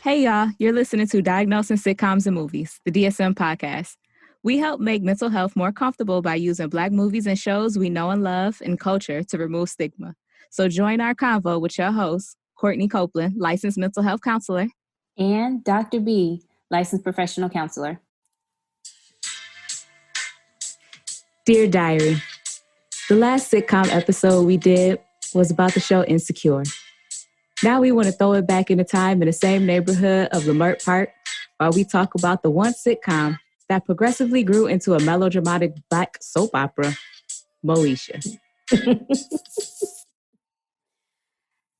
Hey y'all, you're listening to Diagnosing Sitcoms and Movies, the DSM podcast. We help make mental health more comfortable by using Black movies and shows we know and love and culture to remove stigma. So join our convo with your host, Courtney Copeland, licensed mental health counselor. And Dr. B, licensed professional counselor. Dear Diary, the last sitcom episode we did was about the show Insecure. Now we want to throw it back into time in the same neighborhood of Lamert Park while we talk about the one sitcom that progressively grew into a melodramatic Black soap opera, Moesha.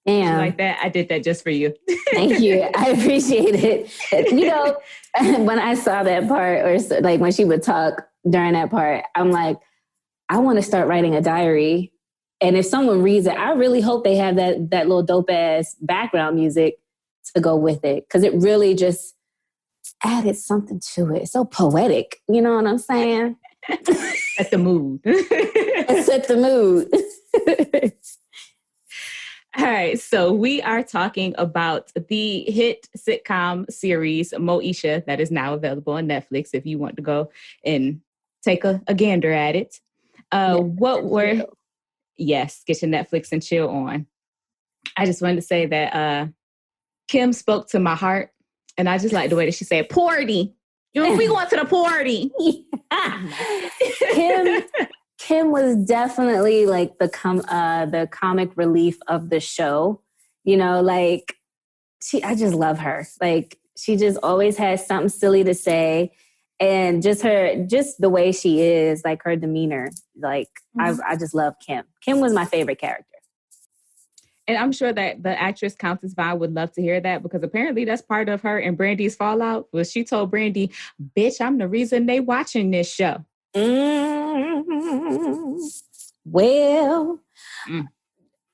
Damn. You like that? I did that just for you. Thank you. I appreciate it. You know, when I saw that part, or like when she would talk during that part, I'm like, I want to start writing a diary. And if someone reads it, I really hope they have that little dope ass background music to go with it. Because it really just added something to it. It's so poetic. You know what I'm saying? Set the mood. It set the mood. All right, so we are talking about the hit sitcom series Moesha that is now available on Netflix if you want to go and take a gander at it. Yes, get your Netflix and chill on. I just wanted to say that Kim spoke to my heart, and I just like the way that she said, "Party." You know, we going to the party. Kim was definitely like the comic relief of the show. You know, like I just love her. Like she just always has something silly to say, and just the way she is, like her demeanor. Like I just love Kim. Kim was my favorite character. And I'm sure that the actress Countess Vaughn would love to hear that, because apparently that's part of her and Brandy's fallout. Was she told Brandy, "Bitch, I'm the reason they watching this show." Well,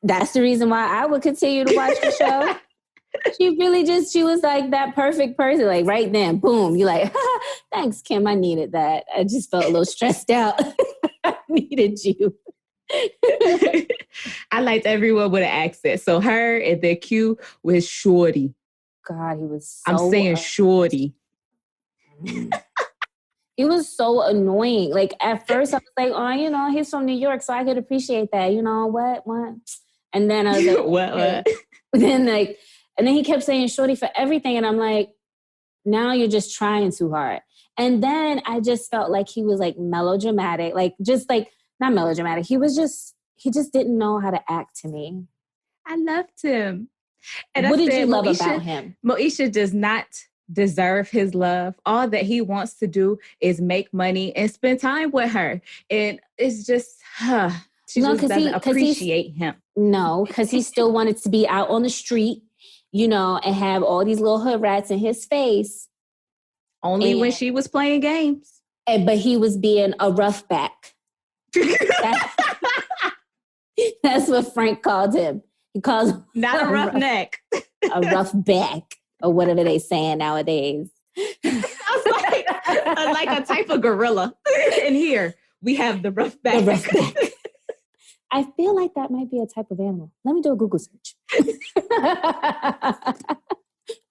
that's the reason why I would continue to watch the show. She was like that perfect person. Like right then, boom, you're like, thanks, Kim. I needed that. I just felt a little stressed out. I needed you. I liked everyone with an accent. So her and then Q with Shorty. God, he was so... I'm saying Shorty. He was so annoying. Like at first I was like, oh, you know, he's from New York, so I could appreciate that. You know, what? And then I was like, what? And then he kept saying Shorty for everything. And I'm like, now you're just trying too hard. And then I just felt like he was like melodramatic, like just like, not melodramatic. He just didn't know how to act to me. I loved him. And what did you love about him? Moesha does not deserve his love. All that he wants to do is make money and spend time with her. And it's just, she just doesn't appreciate him. No, because he still wanted to be out on the street, you know, and have all these little hood rats in his face. Only when she was playing games. But he was being a roughback. That's what Frank called him. He calls him not a roughneck. A roughback, or whatever they saying nowadays. like a type of gorilla. And here we have the roughback. The roughback. I feel like that might be a type of animal. Let me do a Google search.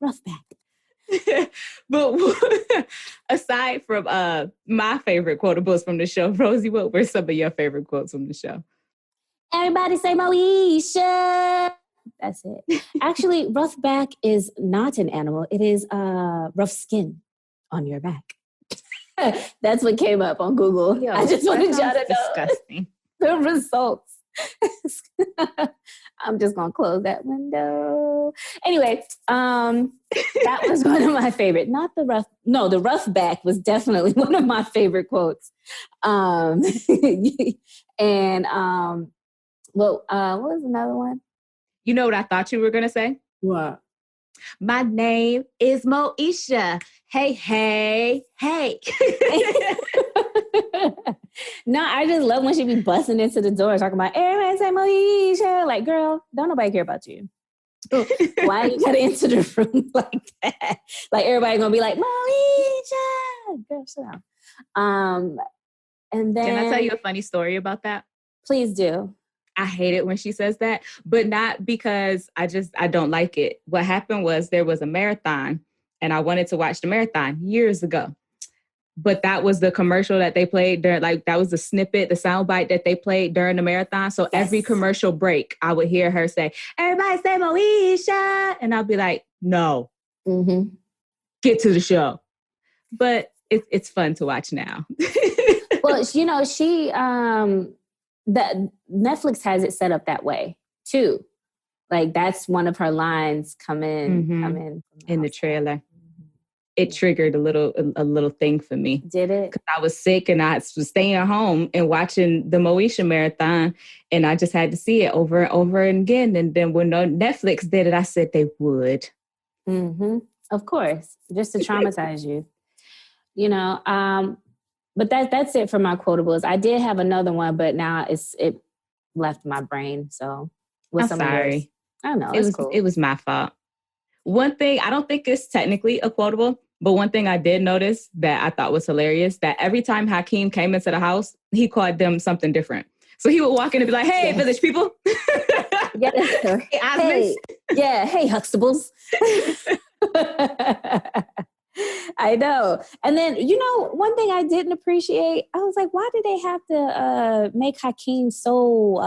Roughback. But aside from my favorite quotables from the show, Rosie, what were some of your favorite quotes from the show? Everybody say Moesha. That's it. Actually, roughback is not an animal. It is rough skin on your back. That's what came up on Google. Yo, I just wanted y'all to know disgusting. the results. I'm just going to close that window. Anyway, that was one of my favorite. The roughback was definitely one of my favorite quotes. And what was another one? You know what I thought you were going to say? What? My name is Moesha. Hey, hey, hey. No, I just love when she be busting into the door talking about, everybody say Moesha. Like, girl, don't nobody care about you. Why you gotta enter the room like that? Like, everybody gonna be like, Moesha. Girl, sit down. And then... Can I tell you a funny story about that? Please do. I hate it when she says that, but not because I don't like it. What happened was there was a marathon and I wanted to watch the marathon years ago. But that was the commercial that they played during, like, that was the snippet, the soundbite that they played during the marathon. So every commercial break, I would hear her say, everybody say Moesha. And I'll be like, no, get to the show. But it's fun to watch now. Well, you know, that Netflix has it set up that way too. Like that's one of her lines come in in the trailer. It triggered a little thing for me. Did it? Because I was sick and I was staying at home and watching the Moesha marathon, and I just had to see it over and over again. And then when Netflix did it, I said they would. Of course, just to traumatize you. You know, but that's it for my quotables. I did have another one, but now it left my brain. So I'm sorry. I know it was my fault. One thing, I don't think it's technically a quotable, but one thing I did notice that I thought was hilarious, that every time Hakeem came into the house, he called them something different. So he would walk in and be like, hey, village people. Hey, hey, Huxtables. I know. And then, you know, one thing I didn't appreciate, I was like, why did they have to make Hakeem so,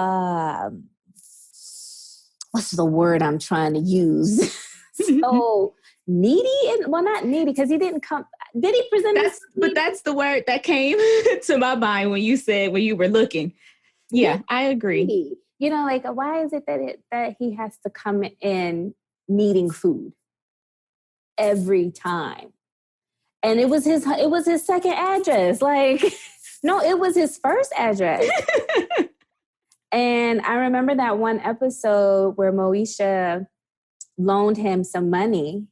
what's the word I'm trying to use? So needy? Well, not needy, because he didn't come. Did he present this? But that's the word that came to my mind when you said, when you were looking. Yeah, I agree. Needy. You know, like, why is it that he has to come in needing food every time? And it was his second address. Like, no, it was his first address. And I remember that one episode where Moesha loaned him some money.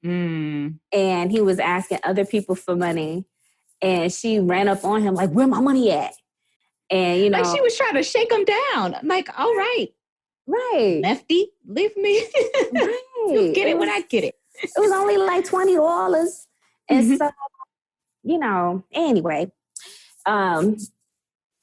And he was asking other people for money. And she ran up on him like, where my money at? And, you know. Like she was trying to shake him down. I'm like, all right. Right. Lefty, leave me. Right. You get it when I get it. It was only like $20. And so, you know, anyway,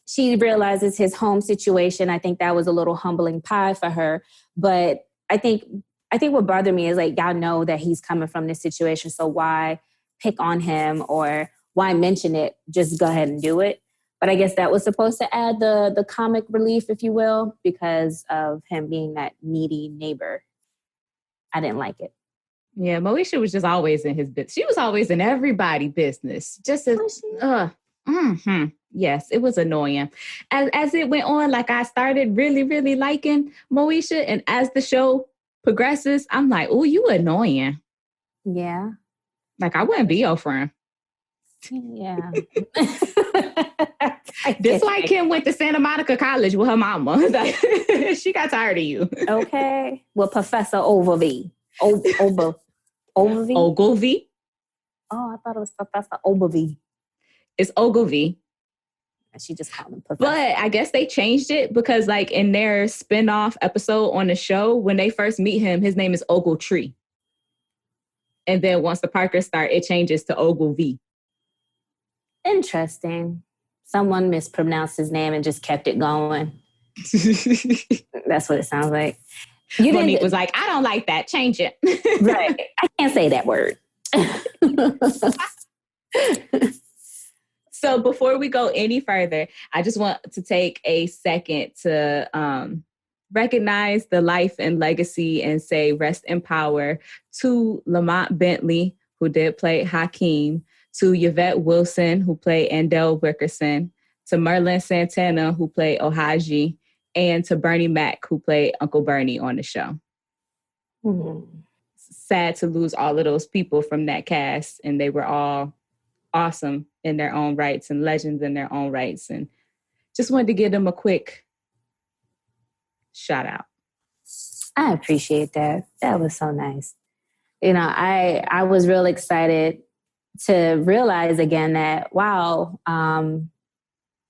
she realizes his home situation. I think that was a little humbling pie for her. But I think what bothered me is, like, y'all know that he's coming from this situation. So why pick on him or why mention it? Just go ahead and do it. But I guess that was supposed to add the comic relief, if you will, because of him being that needy neighbor. I didn't like it. Yeah, Moesha was just always in his business. She was always in everybody's business. Just as, yes, it was annoying. As it went on, like, I started really, really liking Moesha. And as the show progresses, I'm like, oh, you annoying. Yeah. Like, I wouldn't be your friend. Yeah. This why Kim went to Santa Monica College with her mama. She got tired of you. Okay. Well, Professor Ogilvy. Ogilvy? Ogilvy? Oh, I thought it was Professor Ogilvy. It's Ogilvy. She just called him Professor. But I guess they changed it because, like, in their spinoff episode on the show, when they first meet him, his name is Ogletree. And then once the Parkers start, it changes to Ogilvy. Interesting. Someone mispronounced his name and just kept it going. That's what it sounds like. Monique was like, I don't like that. Change it. Right. I can't say that word. So before we go any further, I just want to take a second to recognize the life and legacy and say rest in power to Lamont Bentley, who did play Hakeem, to Yvette Wilson, who played Andel Wickerson, to Merlin Santana, who played Ohaji, and to Bernie Mac, who played Uncle Bernie on the show. Sad to lose all of those people from that cast, and they were all awesome in their own rights and legends in their own rights. And just wanted to give them a quick shout out. I appreciate that. That was so nice. You know, I was real excited to realize again that, wow,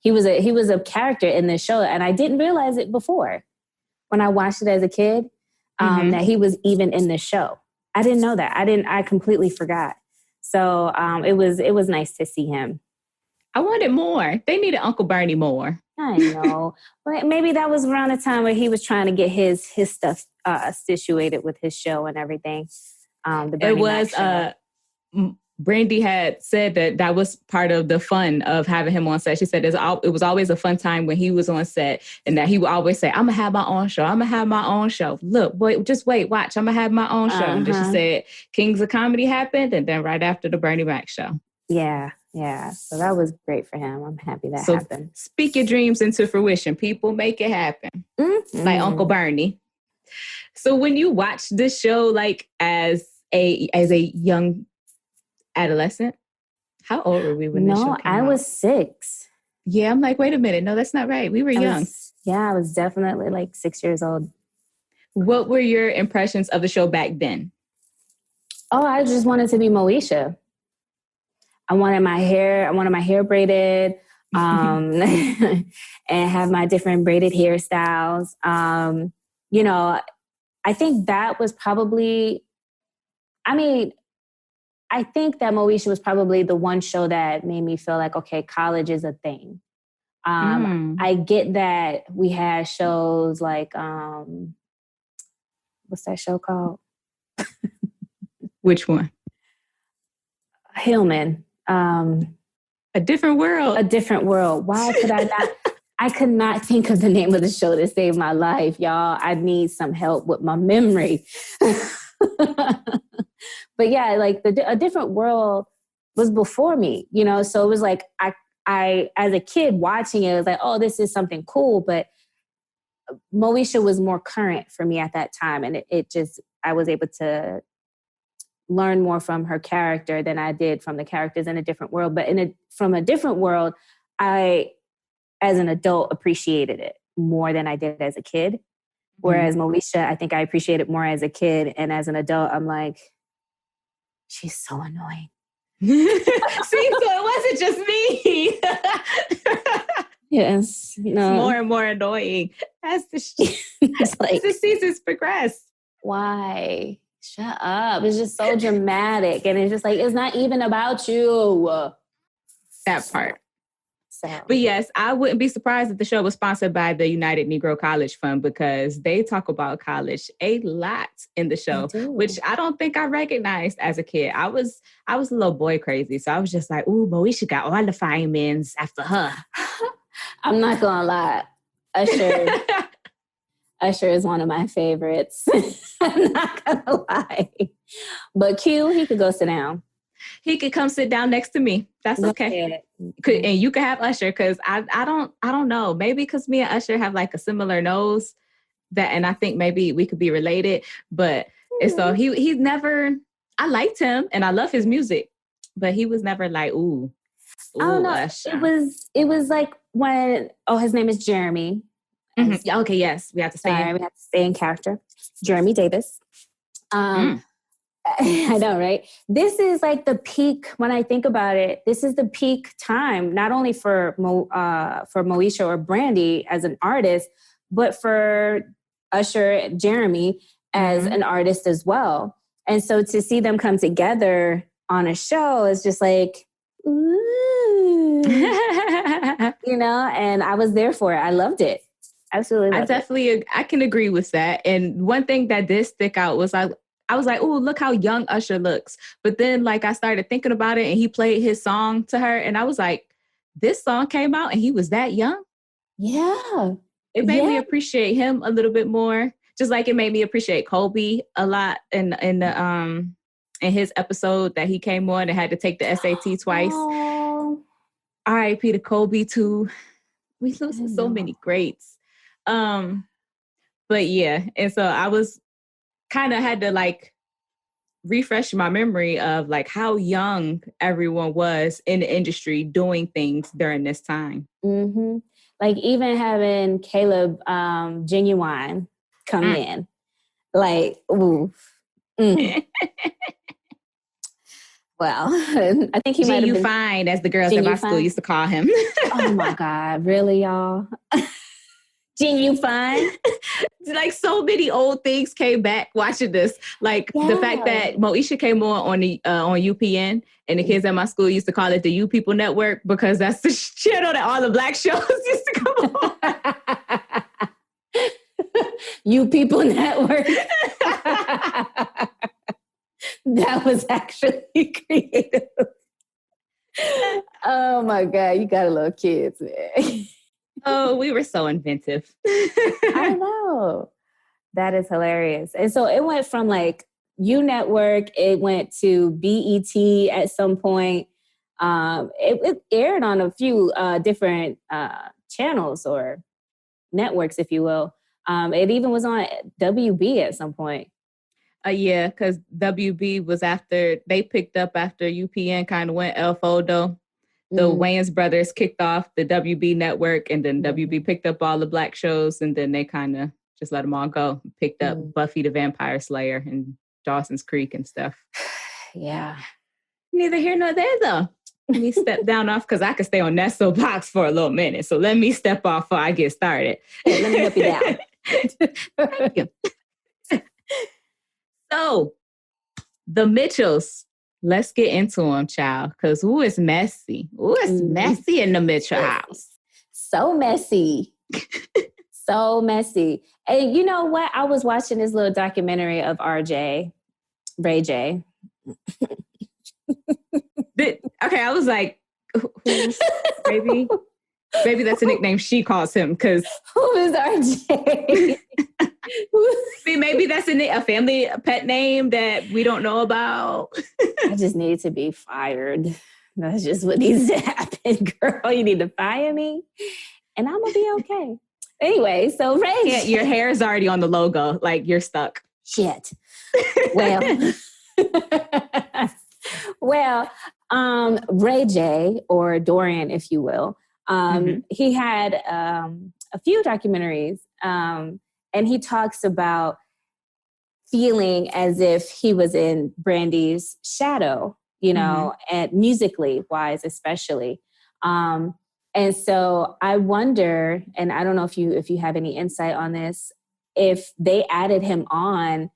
he was a character in this show. And I didn't realize it before when I watched it as a kid, that he was even in this show. I didn't know that. I completely forgot. So it was nice to see him. I wanted more. They needed Uncle Bernie more. I know. But maybe that was around the time where he was trying to get his stuff situated with his show and everything. The It Bernie Mac was show. Brandy had said that was part of the fun of having him on set. She said it was always a fun time when he was on set, and that he would always say, I'm going to have my own show. I'm going to have my own show. Look, wait, just wait, watch. I'm going to have my own show. And then she said, Kings of Comedy happened, and then right after the Bernie Mac show. Yeah. So that was great for him. I'm happy that happened. Speak your dreams into fruition. People, make it happen. Mm-hmm. Like Uncle Bernie. So when you watch this show, like as a young adolescent, how old were we when this show came out? I was 6. Yeah, I'm like, wait a minute. No, that's not right. We were young. I was definitely like 6 years old. What were your impressions of the show back then? Oh, I just wanted to be Moesha. I wanted my hair braided, and have my different braided hairstyles. I think that was probably, I think that Moesha was probably the one show that made me feel like, okay, college is a thing. I get that we had shows like, what's that show called? Which one? Hillman. A Different World. A Different World. Why could I not? I could not think of the name of the show to save my life, y'all. I need some help with my memory. But yeah, like A Different World was before me, so it was like, I as a kid watching it, was like, oh, this is something cool. But Moesha was more current for me at that time. And I was able to learn more from her character than I did from the characters in A Different World. But from A Different World, I, as an adult, appreciated it more than I did as a kid. Whereas Moesha, I think I appreciated more as a kid. And as an adult, I'm like, she's so annoying. See, so it wasn't just me. Yes. No. It's more and more annoying as the seasons progress. Why? Shut up. It's just so dramatic. And it's just like, it's not even about you. That part. So. But yes, I wouldn't be surprised if the show was sponsored by the United Negro College Fund, because they talk about college a lot in the show, which I don't think I recognized as a kid. I was a little boy crazy. So I was just like, ooh, Moesha got all the firemen's after her. I'm not going to lie. Usher is one of my favorites. I'm not going to lie. But Q, he could go sit down. He could come sit down next to me. That's okay. And you could have Usher, because I don't know. Maybe because me and Usher have like a similar nose, and I think maybe we could be related. But so he's never. I liked him and I love his music, but he was never like, ooh, I don't know. Usher. It was like when his name is Jeremy. Mm-hmm. Okay, yes, we have to stay in character. Jeremy Davis. I know, right? This is like the peak. When I think about it, this is the peak time, not only for Moesha or Brandy as an artist, but for Usher, Jeremy as an artist as well. And so to see them come together on a show is just like, ooh, and I was there for it. I loved it. Absolutely. I can agree with that. And one thing that did stick out was I was like, oh, look how young Usher looks. But then like I started thinking about it, and he played his song to her. And I was like, this song came out and he was that young? Yeah. It made me appreciate him a little bit more. Just like it made me appreciate Kobe a lot in his episode that he came on and had to take the SAT twice. R.I.P. to Kobe too. We losing so many greats. But yeah, and so I was kind of had to like refresh my memory of like how young everyone was in the industry doing things during this time. Mm-hmm. Like even having Caleb Genuine come in, like, ooh. Well, I think he might have been fine, as the girls at my school used to call him. Oh my God, really, y'all? Genuine. Like so many old things came back watching this. Like the fact that Moesha came on UPN, and the kids at my school used to call it the You People Network because that's the channel that all the black shows used to come on. You People Network. That was actually creative. Oh my God, you got a little kids, man. Oh, we were so inventive. I know. That is hilarious. And so it went from like U Network, it went to BET at some point. It aired on a few different channels or networks, if you will. It even was on WB at some point. Yeah, because WB was after, they picked up after UPN kind of went El Fodo. The Wayans brothers kicked off the WB network, and then WB picked up all the black shows, and then they kind of just let them all go. Picked up Buffy the Vampire Slayer and Dawson's Creek and stuff. Yeah. Neither here nor there, though. Let me step down off because I could stay on that soapbox for a little minute. So let me step off before I get started. Hey, let me help you down. Thank you. So, the Mitchells. Let's get into them, child, because it's messy. It's messy in the Mitchell house. So messy. So messy. And you know what? I was watching this little documentary of Ray J. Okay, I was like, who's maybe that's a nickname she calls him, because who is RJ? See, maybe that's a family pet name that we don't know about. I just need to be fired. That's just what needs to happen, girl. You need to fire me, and I'm gonna be okay. Anyway, so Ray, yeah, your hair is already on the logo. Like you're stuck. Shit. Well, Ray J, or Dorian, if you will, he had a few documentaries. And he talks about feeling as if he was in Brandy's shadow, you know, and musically wise, especially. And so I wonder, and I don't know if you have any insight on this, if they added him on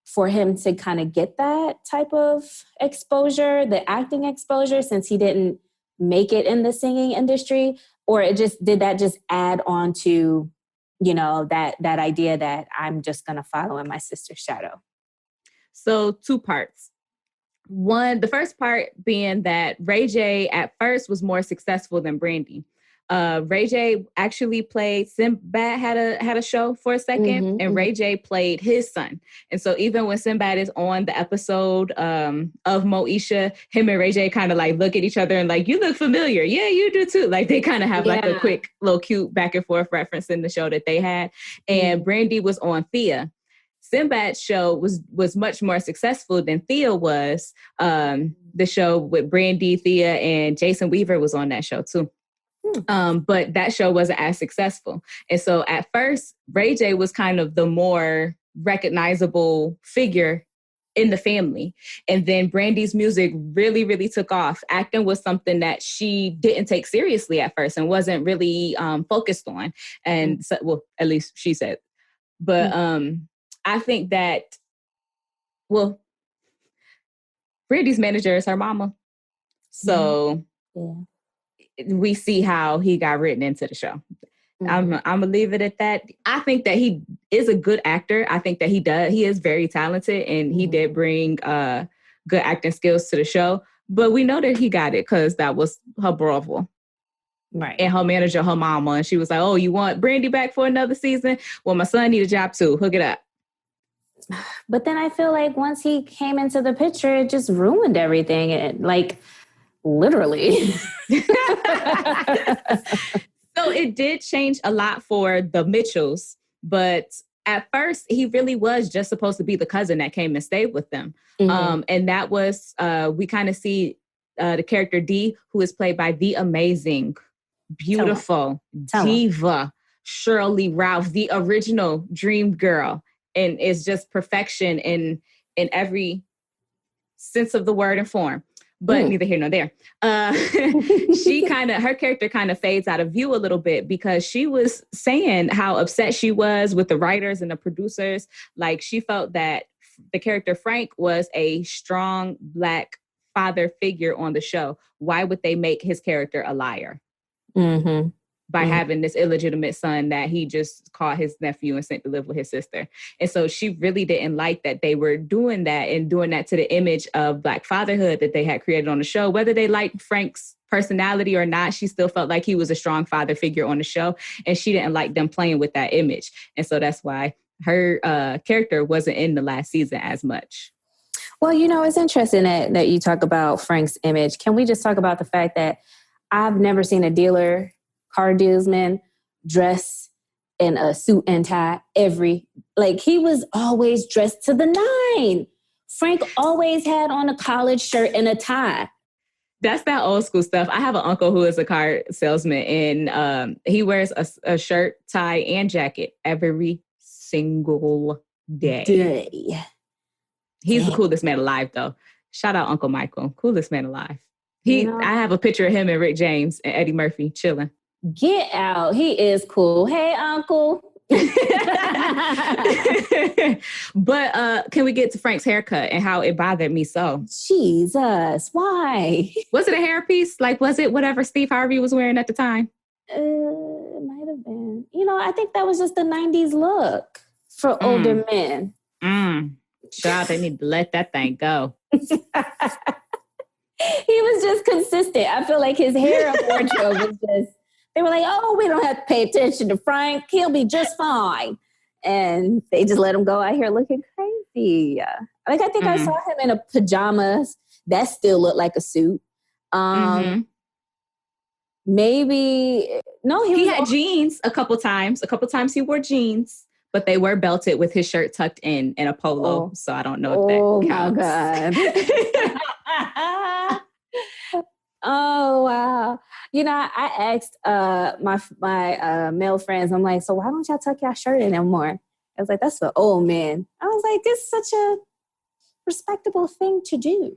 for him to kind of get that type of exposure, the acting exposure, since he didn't make it in the singing industry, or did that just add on to, you know, that idea that I'm just going to follow in my sister's shadow? So 2 parts. One, the first part being that Ray J at first was more successful than Brandy. Ray J actually played Sinbad, had a show for a second, and Ray J played his son. And so even when Sinbad is on the episode of Moesha, him and Ray J kind of like look at each other and like, you look familiar. Yeah, you do too. Like they kind of have like a quick little cute back and forth reference in the show that they had. And Brandy was on Thea. Sinbad's show was much more successful than Thea was. The show with Brandy, Thea, and Jason Weaver was on that show too. But that show wasn't as successful. And so at first, Ray J was kind of the more recognizable figure in the family. And then Brandy's music really, really took off. Acting was something that she didn't take seriously at first and wasn't really focused on. And so, well, at least she said. But I think that, well, Brandy's manager is her mama. So we see how he got written into the show. I'm going to leave it at that. I think that he is a good actor. I think that he is very talented, and he did bring good acting skills to the show. But we know that he got it because that was her brother. Right. And her manager, her mama. And she was like, oh, you want Brandy back for another season? Well, my son need a job too. Hook it up. But then I feel like once he came into the picture, it just ruined everything. It, like, literally. So it did change a lot for the Mitchells. But at first, he really was just supposed to be the cousin that came and stayed with them. And that was, we kind of see the character Dee, who is played by the amazing, beautiful diva Shirley Ralph, the original dream girl. And it's just perfection in every sense of the word and form. but neither here nor there. Her character kind of fades out of view a little bit because she was saying how upset she was with the writers and the producers. Like she felt that the character Frank was a strong Black father figure on the show. Why would they make his character a liar? Mm-hmm. By having this illegitimate son that he just caught his nephew and sent to live with his sister. And so she really didn't like that they were doing that and doing that to the image of Black fatherhood that they had created on the show. Whether they liked Frank's personality or not, she still felt like he was a strong father figure on the show. And she didn't like them playing with that image. And so that's why her character wasn't in the last season as much. Well, it's interesting that you talk about Frank's image. Can we just talk about the fact that I've never seen a car dealsman dress in a suit and tie he was always dressed to the nine. Frank always had on a collared shirt and a tie. That's that old school stuff. I have an uncle who is a car salesman and he wears a shirt, tie, and jacket every single day. He's the coolest man alive though. Shout out Uncle Michael. Coolest man alive. I have a picture of him and Rick James and Eddie Murphy chilling. Get out. He is cool. Hey, Uncle. But can we get to Frank's haircut and how it bothered me so? Jesus, why? Was it a hairpiece? Like, was it whatever Steve Harvey was wearing at the time? It might have been. I think that was just the 90s look for older men. Child, they need to let that thing go. He was just consistent. I feel like his hair wardrobe was just... They were like, oh, we don't have to pay attention to Frank. He'll be just fine. And they just let him go out here looking crazy. I think I saw him in a pajamas. That still looked like a suit. Maybe, no, he had jeans a couple times. A couple times he wore jeans, but they were belted with his shirt tucked in a polo. So I don't know if that counts. My God. Oh, wow. I asked my male friends, I'm like, so why don't y'all tuck y'all shirt in more? I was like, that's for old men. I was like, this is such a respectable thing to do.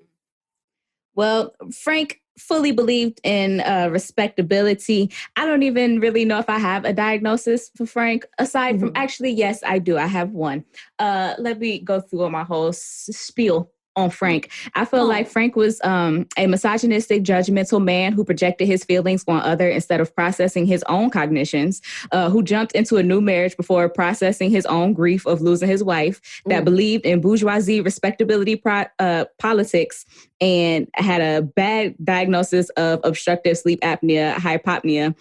Well, Frank fully believed in respectability. I don't even really know if I have a diagnosis for Frank, aside from, actually, yes, I do. I have one. Let me go through my whole spiel on Frank. I feel like Frank was a misogynistic, judgmental man who projected his feelings on others instead of processing his own cognitions, who jumped into a new marriage before processing his own grief of losing his wife, that believed in bourgeoisie respectability politics, and had a bad diagnosis of obstructive sleep apnea, hypopnea,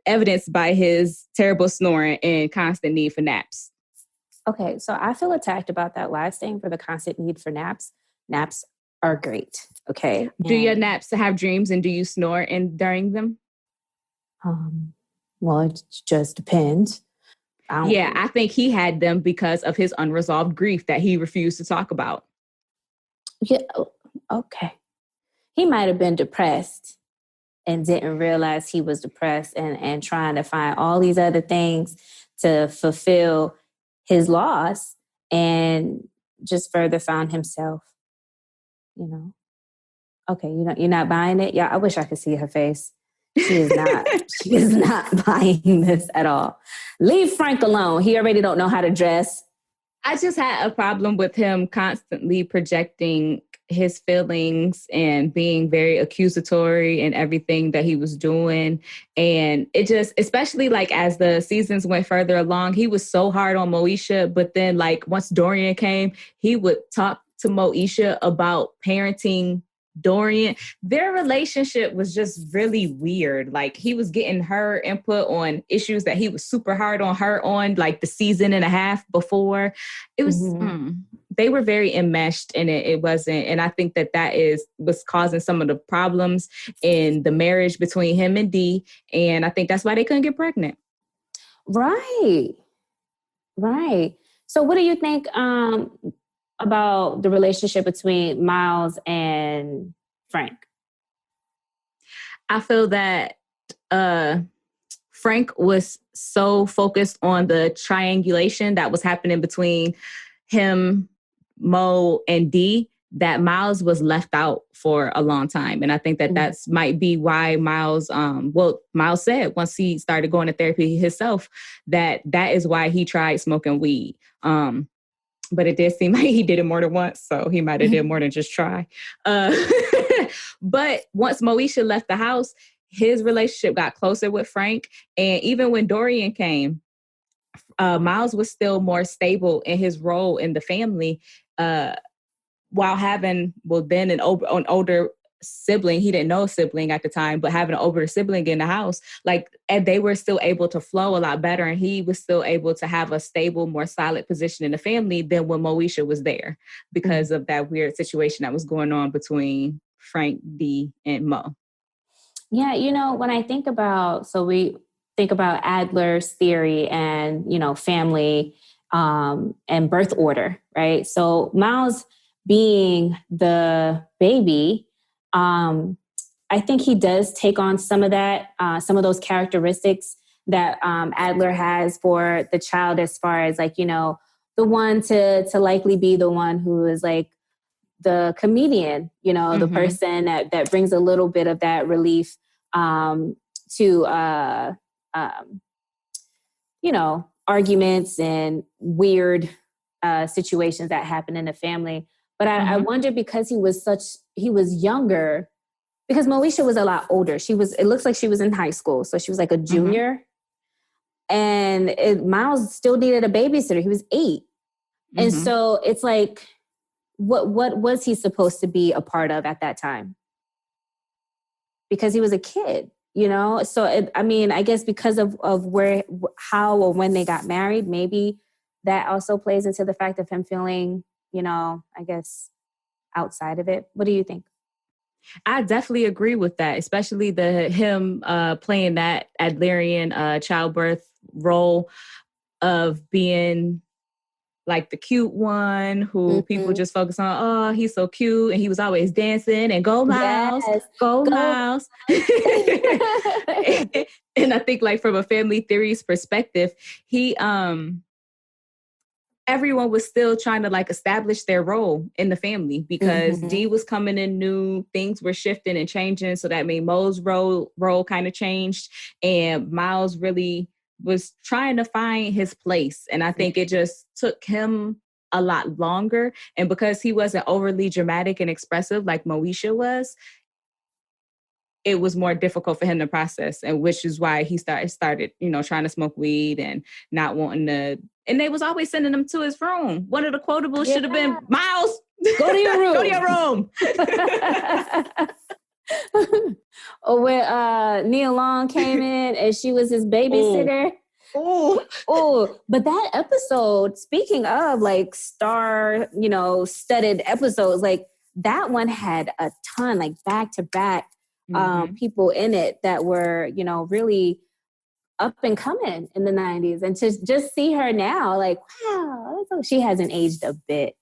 evidenced by his terrible snoring and constant need for naps. Okay, so I feel attacked about that last thing for the constant need for naps. Naps are great. Okay. Do your naps have dreams and do you snore during them? Well, it just depends. I think he had them because of his unresolved grief that he refused to talk about. Yeah. Okay. He might have been depressed and didn't realize he was depressed and trying to find all these other things to fulfill his loss, and just further found himself. Okay, you're not buying it? Yeah, I wish I could see her face. She is not. She is not buying this at all. Leave Frank alone. He already don't know how to dress. I just had a problem with him constantly projecting his feelings and being very accusatory in everything that he was doing. And it just, especially like as the seasons went further along, he was so hard on Moesha. But then like once Dorian came, he would talk to Moesha about parenting Dorian. Their relationship was just really weird. Like he was getting her input on issues that he was super hard on her on, like the season and a half before. It was, they were very enmeshed in it. It wasn't, and I think that was causing some of the problems in the marriage between him and Dee. And I think that's why they couldn't get pregnant. Right. So what do you think about the relationship between Miles and Frank? I feel that Frank was so focused on the triangulation that was happening between him, Mo, and Dee that Miles was left out for a long time. And I think that that's might be why Miles, Miles said once he started going to therapy himself, that is why he tried smoking weed. But it did seem like he did it more than once. So he might have did more than just try. But once Moesha left the house, his relationship got closer with Frank. And even when Dorian came, Miles was still more stable in his role in the family, while having, then an older sibling. He didn't know a sibling at the time, but having an older sibling in the house, and they were still able to flow a lot better. And he was still able to have a stable, more solid position in the family than when Moesha was there, because of that weird situation that was going on between Frank, D, and Mo. Yeah, when I think about, we think about Adler's theory and, family and birth order, right? So Miles being the baby, I think he does take on some of that, some of those characteristics that Adler has for the child, as far as the one to likely be the one who is the comedian, the person that brings a little bit of that relief to arguments and weird situations that happen in the family. But I wonder, because he was younger, because Moesha was a lot older. It looks like she was in high school. So she was like a junior. And Miles still needed a babysitter. He was 8. And so it's like, what was he supposed to be a part of at that time? Because he was a kid, So, I guess because of how or when they got married, maybe that also plays into the fact of him feeling, I guess, outside of it. What do you think? I definitely agree with that, especially him playing that Adlerian childbirth role of being the cute one who people just focus on. Oh, he's so cute. And he was always dancing and go Miles, yes. go Miles. And I think from a family theories perspective, everyone was still trying to establish their role in the family, because Dee was coming in new, things were shifting and changing. So that made Mo's role kind of changed. And Miles really was trying to find his place. And I think it just took him a lot longer. And because he wasn't overly dramatic and expressive like Moesha was, it was more difficult for him to process, and which is why he started, trying to smoke weed and not wanting to. And they was always sending him to his room. One of the quotables should have been, Miles, go to your room. Go to your room. Or when Nia Long came in and she was his babysitter. Oh, but that episode, speaking of star, studded episodes, that one had a ton, back to back people in it that were, really up and coming in the 90s. And to just see her now, wow, she hasn't aged a bit.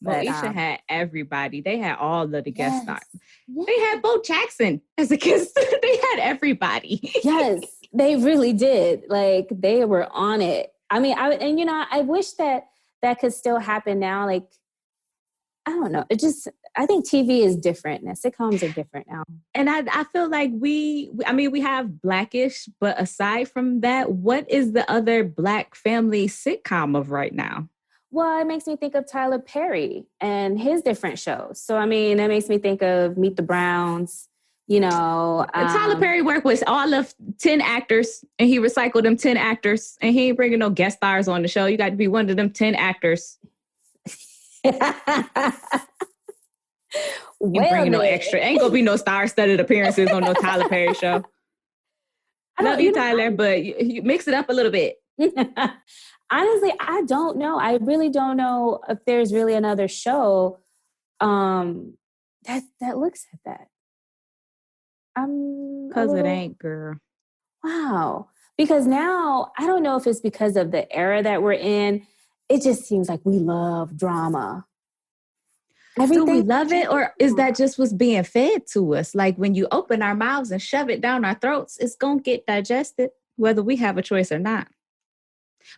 Moesha had everybody. They had all of the guest stars. Yes. They had Bo Jackson as a guest. They had everybody. Yes, they really did. They were on it. I wish that could still happen now. I don't know. I think TV is different now. Sitcoms are different now. And I feel like we have Blackish, but aside from that, what is the other Black family sitcom of right now? Well, it makes me think of Tyler Perry and his different shows. So, that makes me think of Meet the Browns, Tyler Perry worked with all of 10 actors, and he recycled them 10 actors, and he ain't bringing no guest stars on the show. You got to be one of them 10 actors. Ain't bringing no extra. Ain't gonna be no star-studded appearances on no Tyler Perry show. I love you, Tyler, but you mix it up a little bit. Honestly, I don't know. I really don't know if there's really another show that looks at that. Because it ain't, girl. Wow. Because now, I don't know if it's because of the era that we're in. It just seems like we love drama. Do we love it, or is that just what's being fed to us? When you open our mouths and shove it down our throats, it's going to get digested, whether we have a choice or not.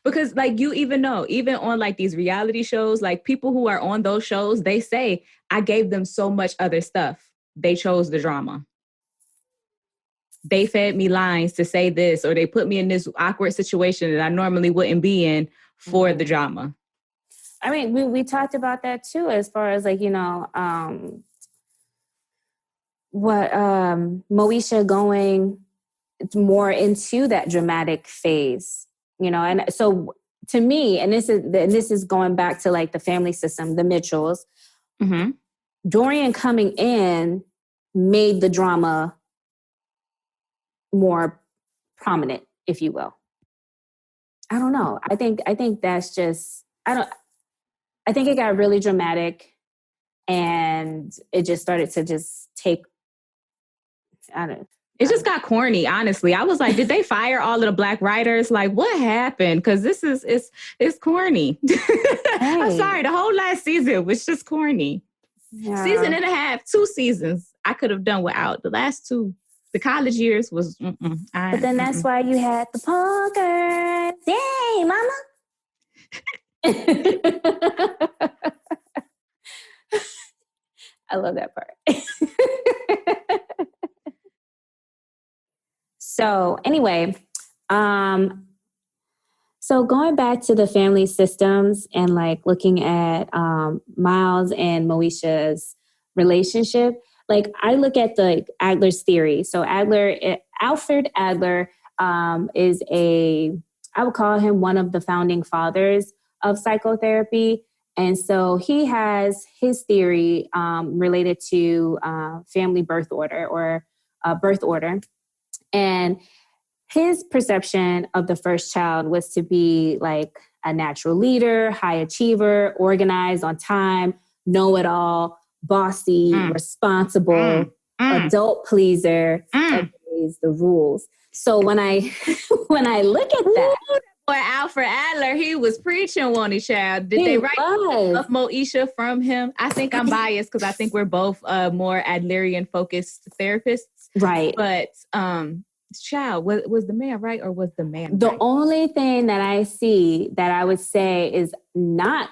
Because like you even know, even on like these reality shows, like people who are on those shows, they say, I gave them so much other stuff. They chose the drama. They fed me lines to say this, or they put me in this awkward situation that I normally wouldn't be in for the drama. I mean, we talked about that too, as far as like, Moesha going more into that dramatic phase, and so to me, and this is going back to like the family system, the Mitchells, Dorian coming in made the drama more prominent, if you will. I don't know. I think that's just, I think it got really dramatic and it just started to just take, it just got corny, honestly. I was like, did they fire all of the black writers? Like, what happened? Because this is, it's corny. Hey. I'm sorry. The whole last season was just corny. Yeah. Season and a half, 2 seasons, I could have done without. The last 2, the college years was, but then that's why you had the poker. Dang, mama. I love that part. So anyway, so going back to the family systems and like looking at Miles and Moesha's relationship, like I look at the Adler's theory. So Alfred Adler is I would call him one of the founding fathers of psychotherapy. And so he has his theory related to family birth order or birth order. And his perception of the first child was to be like a natural leader, high achiever, organized, on time, know-it-all, bossy, responsible, adult pleaser, obeys the rules. So when I look at that, boy, Alfred Adler, he was preaching, one child. Did they write of Moesha from him? I think I'm biased because I think we're both more Adlerian focused therapists, right? But child, was the man right or was the man the right? only thing that I see that I would say is not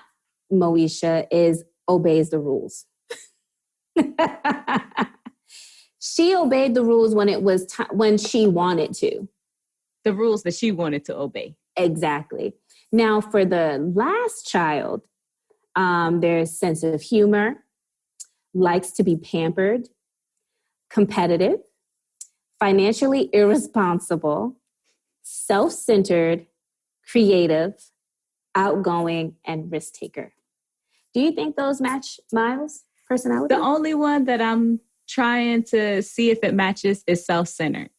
Moesha is obeys the rules. She obeyed the rules when it was when she wanted to. The rules that she wanted to obey. Exactly. Now, for the last child, there's sense of humor, likes to be pampered, competitive, financially irresponsible, self-centered, creative, outgoing, and risk taker. Do you think those match Miles' personality? The only one that I'm trying to see if it matches is self-centered.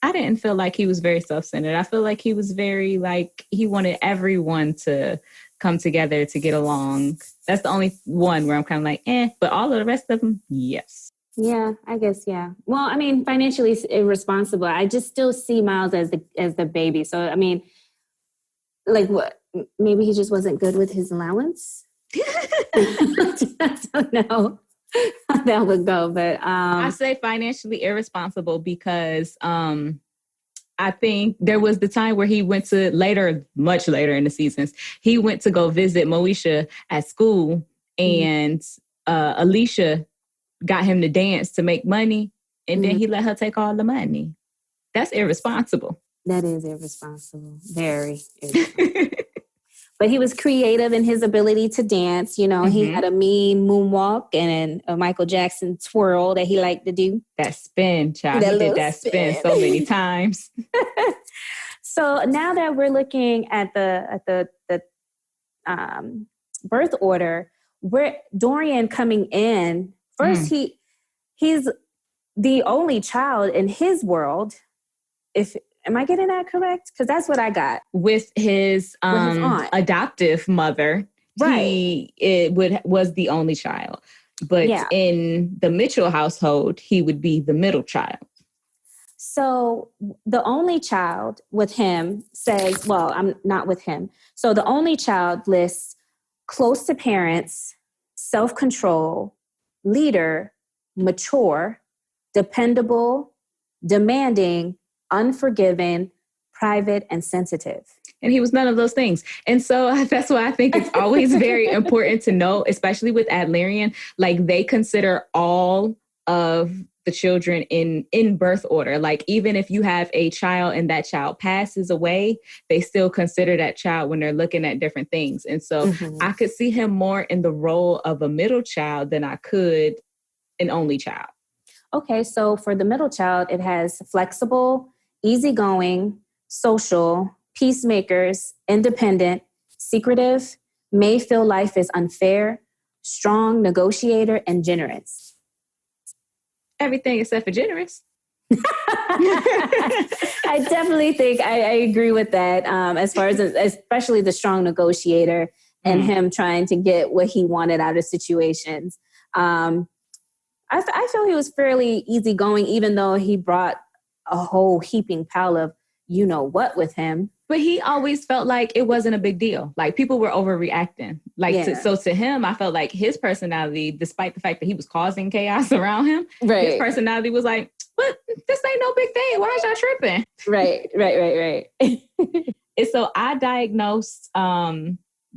I didn't feel like he was very self-centered. I feel like he was very like, he wanted everyone to come together to get along. That's the only one where I'm kind of like, but all of the rest of them, yes. Yeah, I guess, yeah. Well, I mean, financially irresponsible. I just still see Miles as the baby. So, I mean, like what? Maybe he just wasn't good with his allowance? I don't know how that would go, but I say financially irresponsible because I think there was the time where he went to much later in the seasons, he went to go visit Moesha at school, and Alicia got him to dance to make money, and then he let her take all the money. That's irresponsible. That is irresponsible. Very irresponsible. But he was creative in his ability to dance. You know, he had a mean moonwalk and a Michael Jackson twirl that he liked to do. That spin, child. He did that spin so many times. So now that we're looking at the birth order, where Dorian coming in, first he's the only child in his world. Am I getting that correct? Because that's what I got. With his aunt. Adoptive mother, right? Was the only child. But in the Mitchell household, he would be the middle child. So the only child with him says, well, I'm not with him. So the only child lists close to parents, self-control, leader, mature, dependable, demanding, unforgiving, private, and sensitive. And he was none of those things. And so that's why I think it's always very important to know, especially with Adlerian, like they consider all of the children in birth order. Like even if you have a child and that child passes away, they still consider that child when they're looking at different things. And so I could see him more in the role of a middle child than I could an only child. Okay, so for the middle child, it has flexible, easygoing, social, peacemakers, independent, secretive, may feel life is unfair, strong, negotiator, and generous. Everything except for generous. I definitely think I agree with that. As far as especially the strong negotiator and him trying to get what he wanted out of situations. I feel he was fairly easygoing, even though he brought a whole heaping pile of you know what with him. But he always felt like it wasn't a big deal. Like people were overreacting. Like so to him, I felt like his personality, despite the fact that he was causing chaos around him, his personality was like, "But this ain't no big thing. Why is y'all tripping?" Right. And so I diagnosed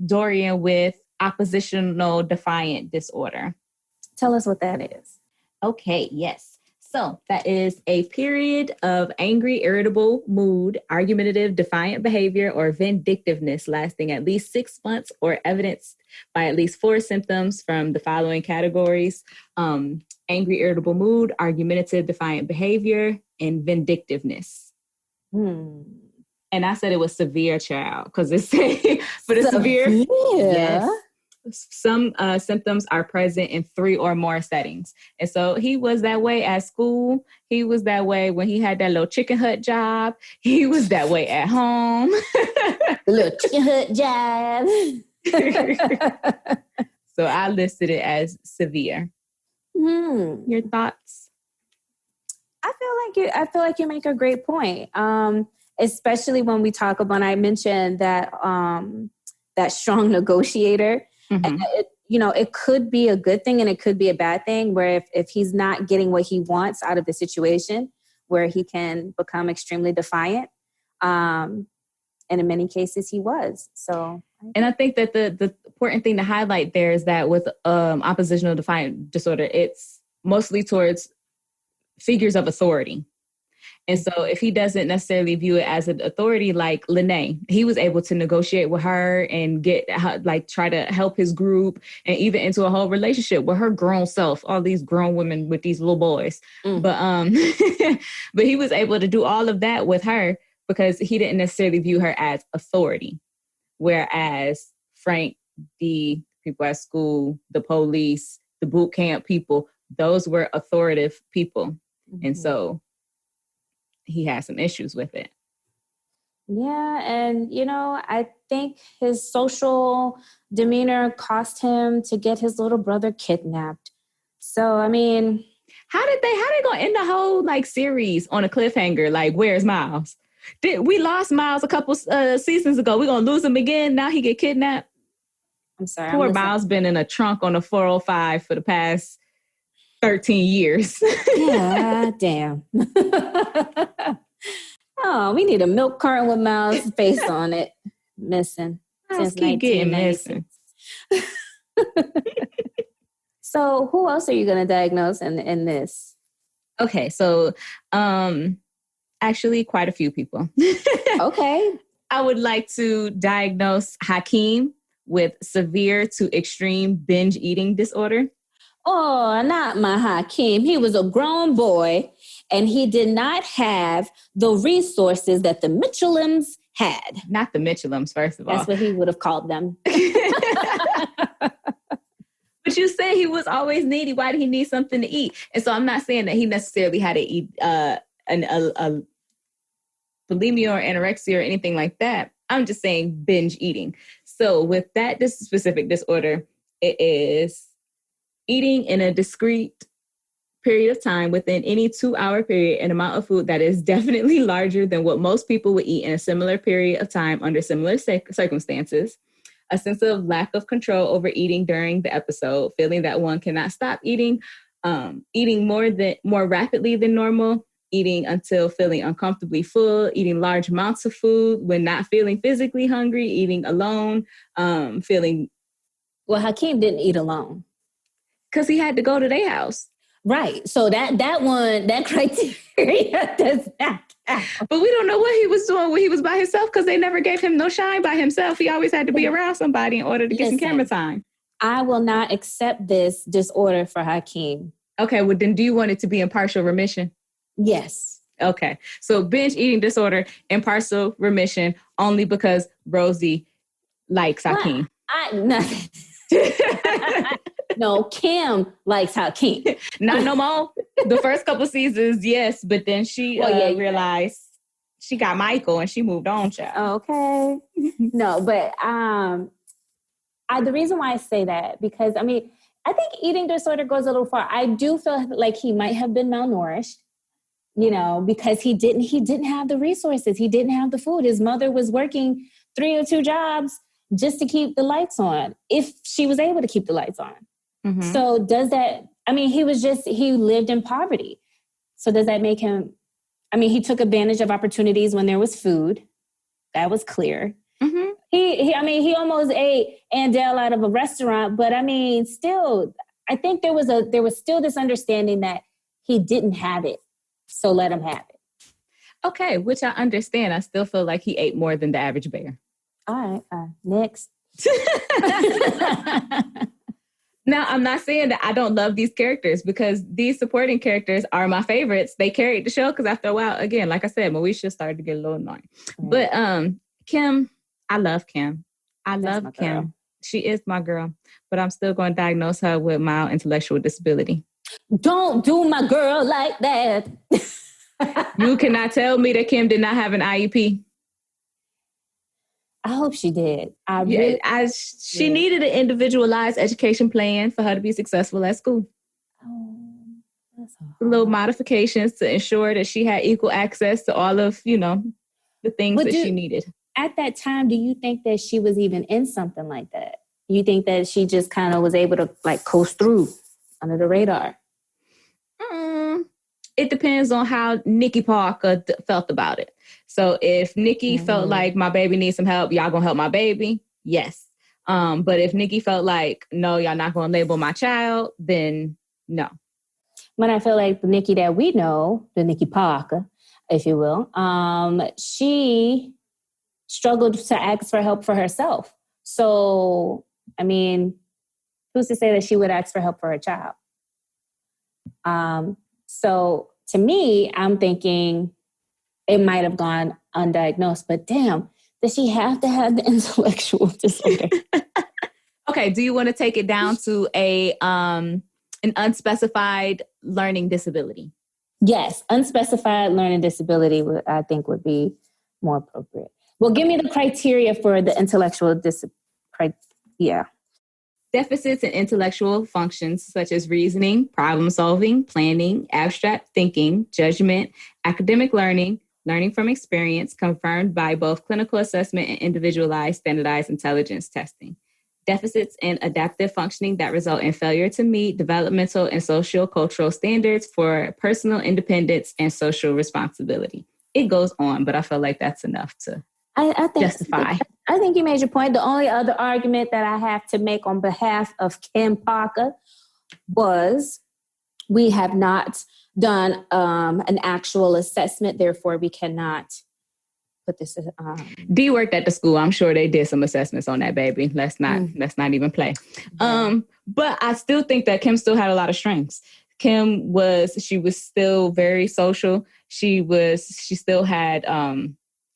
Dorian with oppositional defiant disorder. Tell us what that is. Okay, yes. So that is a period of angry, irritable mood, argumentative, defiant behavior, or vindictiveness lasting at least 6 months or evidenced by at least 4 symptoms from the following categories: angry, irritable mood, argumentative, defiant behavior, and vindictiveness. And I said it was severe, child, because it's for the severe. Yes. Some symptoms are present in 3 or more settings. And so he was that way at school. He was that way when he had that little chicken hut job. He was that way at home. The little chicken hut job. So I listed it as severe. Your thoughts? I feel like you make a great point. Especially when we talk about, I mentioned that that strong negotiator. And it could be a good thing and it could be a bad thing, where if he's not getting what he wants out of the situation, where he can become extremely defiant. And in many cases he was. So, and I think that the important thing to highlight there is that with oppositional defiant disorder, it's mostly towards figures of authority. And so if he doesn't necessarily view it as an authority, like Lene, he was able to negotiate with her and try to help his group and even into a whole relationship with her grown self, all these grown women with these little boys. But but he was able to do all of that with her because he didn't necessarily view her as authority. Whereas Frank, the people at school, the police, the boot camp people, those were authoritative people. And so he had some issues with it. Yeah. And, I think his social demeanor cost him to get his little brother kidnapped. So, I mean, how they gonna end the whole series on a cliffhanger? Like, where's Miles? We lost Miles a couple seasons ago. We're gonna lose him again. Now he get kidnapped. I'm sorry. Poor Miles been in a trunk on the 405 for the past 13 years. Yeah, damn. Oh, we need a milk carton with Miles' face on it. Missing. Since keep getting missing. So who else are you going to diagnose in this? Okay, so actually quite a few people. Okay. I would like to diagnose Hakeem with severe to extreme binge eating disorder. Oh, not my Hakeem. He was a grown boy and he did not have the resources that the Mitchellums had. Not the Mitchellums, first of all. That's what he would have called them. But you said he was always needy. Why did he need something to eat? And so I'm not saying that he necessarily had to eat a bulimia or anorexia or anything like that. I'm just saying binge eating. So with that, this specific disorder, it is eating in a discrete period of time within any 2-hour period an amount of food that is definitely larger than what most people would eat in a similar period of time under similar circumstances. A sense of lack of control over eating during the episode, feeling that one cannot stop eating, eating more rapidly than normal, eating until feeling uncomfortably full, eating large amounts of food when not feeling physically hungry, eating alone, feeling... Well, Hakeem didn't eat alone. Because he had to go to their house. Right. So that criteria does not count. But we don't know what he was doing when he was by himself, because they never gave him no shine by himself. He always had to be around somebody in order to get some camera time. I will not accept this disorder for Hakeem. Okay, well then do you want it to be in partial remission? Yes. Okay. So binge eating disorder in partial remission only because Rosie likes Hakeem. Nothing. No, Kim likes Hakeem. Not no more. The first couple seasons, yes, but then she realized she got Michael and she moved on, child. Okay. No, but the reason why I say that, because I mean, I think eating disorder goes a little far. I do feel like he might have been malnourished, because he didn't have the resources. He didn't have the food. His mother was working 3 or 2 jobs just to keep the lights on, if she was able to keep the lights on. Mm-hmm. So does that, I mean, he lived in poverty. So does that make him, I mean, he took advantage of opportunities when there was food. That was clear. Mm-hmm. He almost ate Andel out of a restaurant, but I mean, still, I think there was still this understanding that he didn't have it. So let him have it. Okay, which I understand. I still feel like he ate more than the average bear. All right, next. Now, I'm not saying that I don't love these characters, because these supporting characters are my favorites. They carried the show, because after a while, again, like I said, Moesha started to get a little annoying. Mm. But Kim, I love Kim. I love Kim. Girl. She is my girl, but I'm still going to diagnose her with mild intellectual disability. Don't do my girl like that. You cannot tell me that Kim did not have an IEP. I hope she did. She needed an individualized education plan for her to be successful at school. Oh, that's little modifications to ensure that she had equal access to all of, the things that she needed. At that time, do you think that she was even in something like that? You think that she just kind of was able to coast through under the radar? It depends on how Nikki Parker felt about it. So if Nikki felt like my baby needs some help, y'all gonna help my baby? Yes. But if Nikki felt like, no, y'all not gonna label my child, then no. But I feel like the Nikki that we know, the Nikki Parker, if you will, she struggled to ask for help for herself. So, I mean, who's to say that she would ask for help for her child? So to me, I'm thinking it might have gone undiagnosed, but damn, does she have to have the intellectual disorder? Okay, do you want to take it down to an unspecified learning disability? Yes, unspecified learning disability, I think, would be more appropriate. Well, give me the criteria for the intellectual disability. Yeah. Deficits in intellectual functions such as reasoning, problem solving, planning, abstract thinking, judgment, academic learning, learning from experience, confirmed by both clinical assessment and individualized standardized intelligence testing. Deficits in adaptive functioning that result in failure to meet developmental and socio-cultural standards for personal independence and social responsibility. It goes on, but I feel like that's enough to justify. I think you made your point. The only other argument that I have to make on behalf of Kim Parker was we have not done an actual assessment. Therefore, we cannot put this. Dee worked at the school. I'm sure they did some assessments on that baby. Let's not even play. Yeah. But I still think that Kim still had a lot of strengths. She was still very social. She still had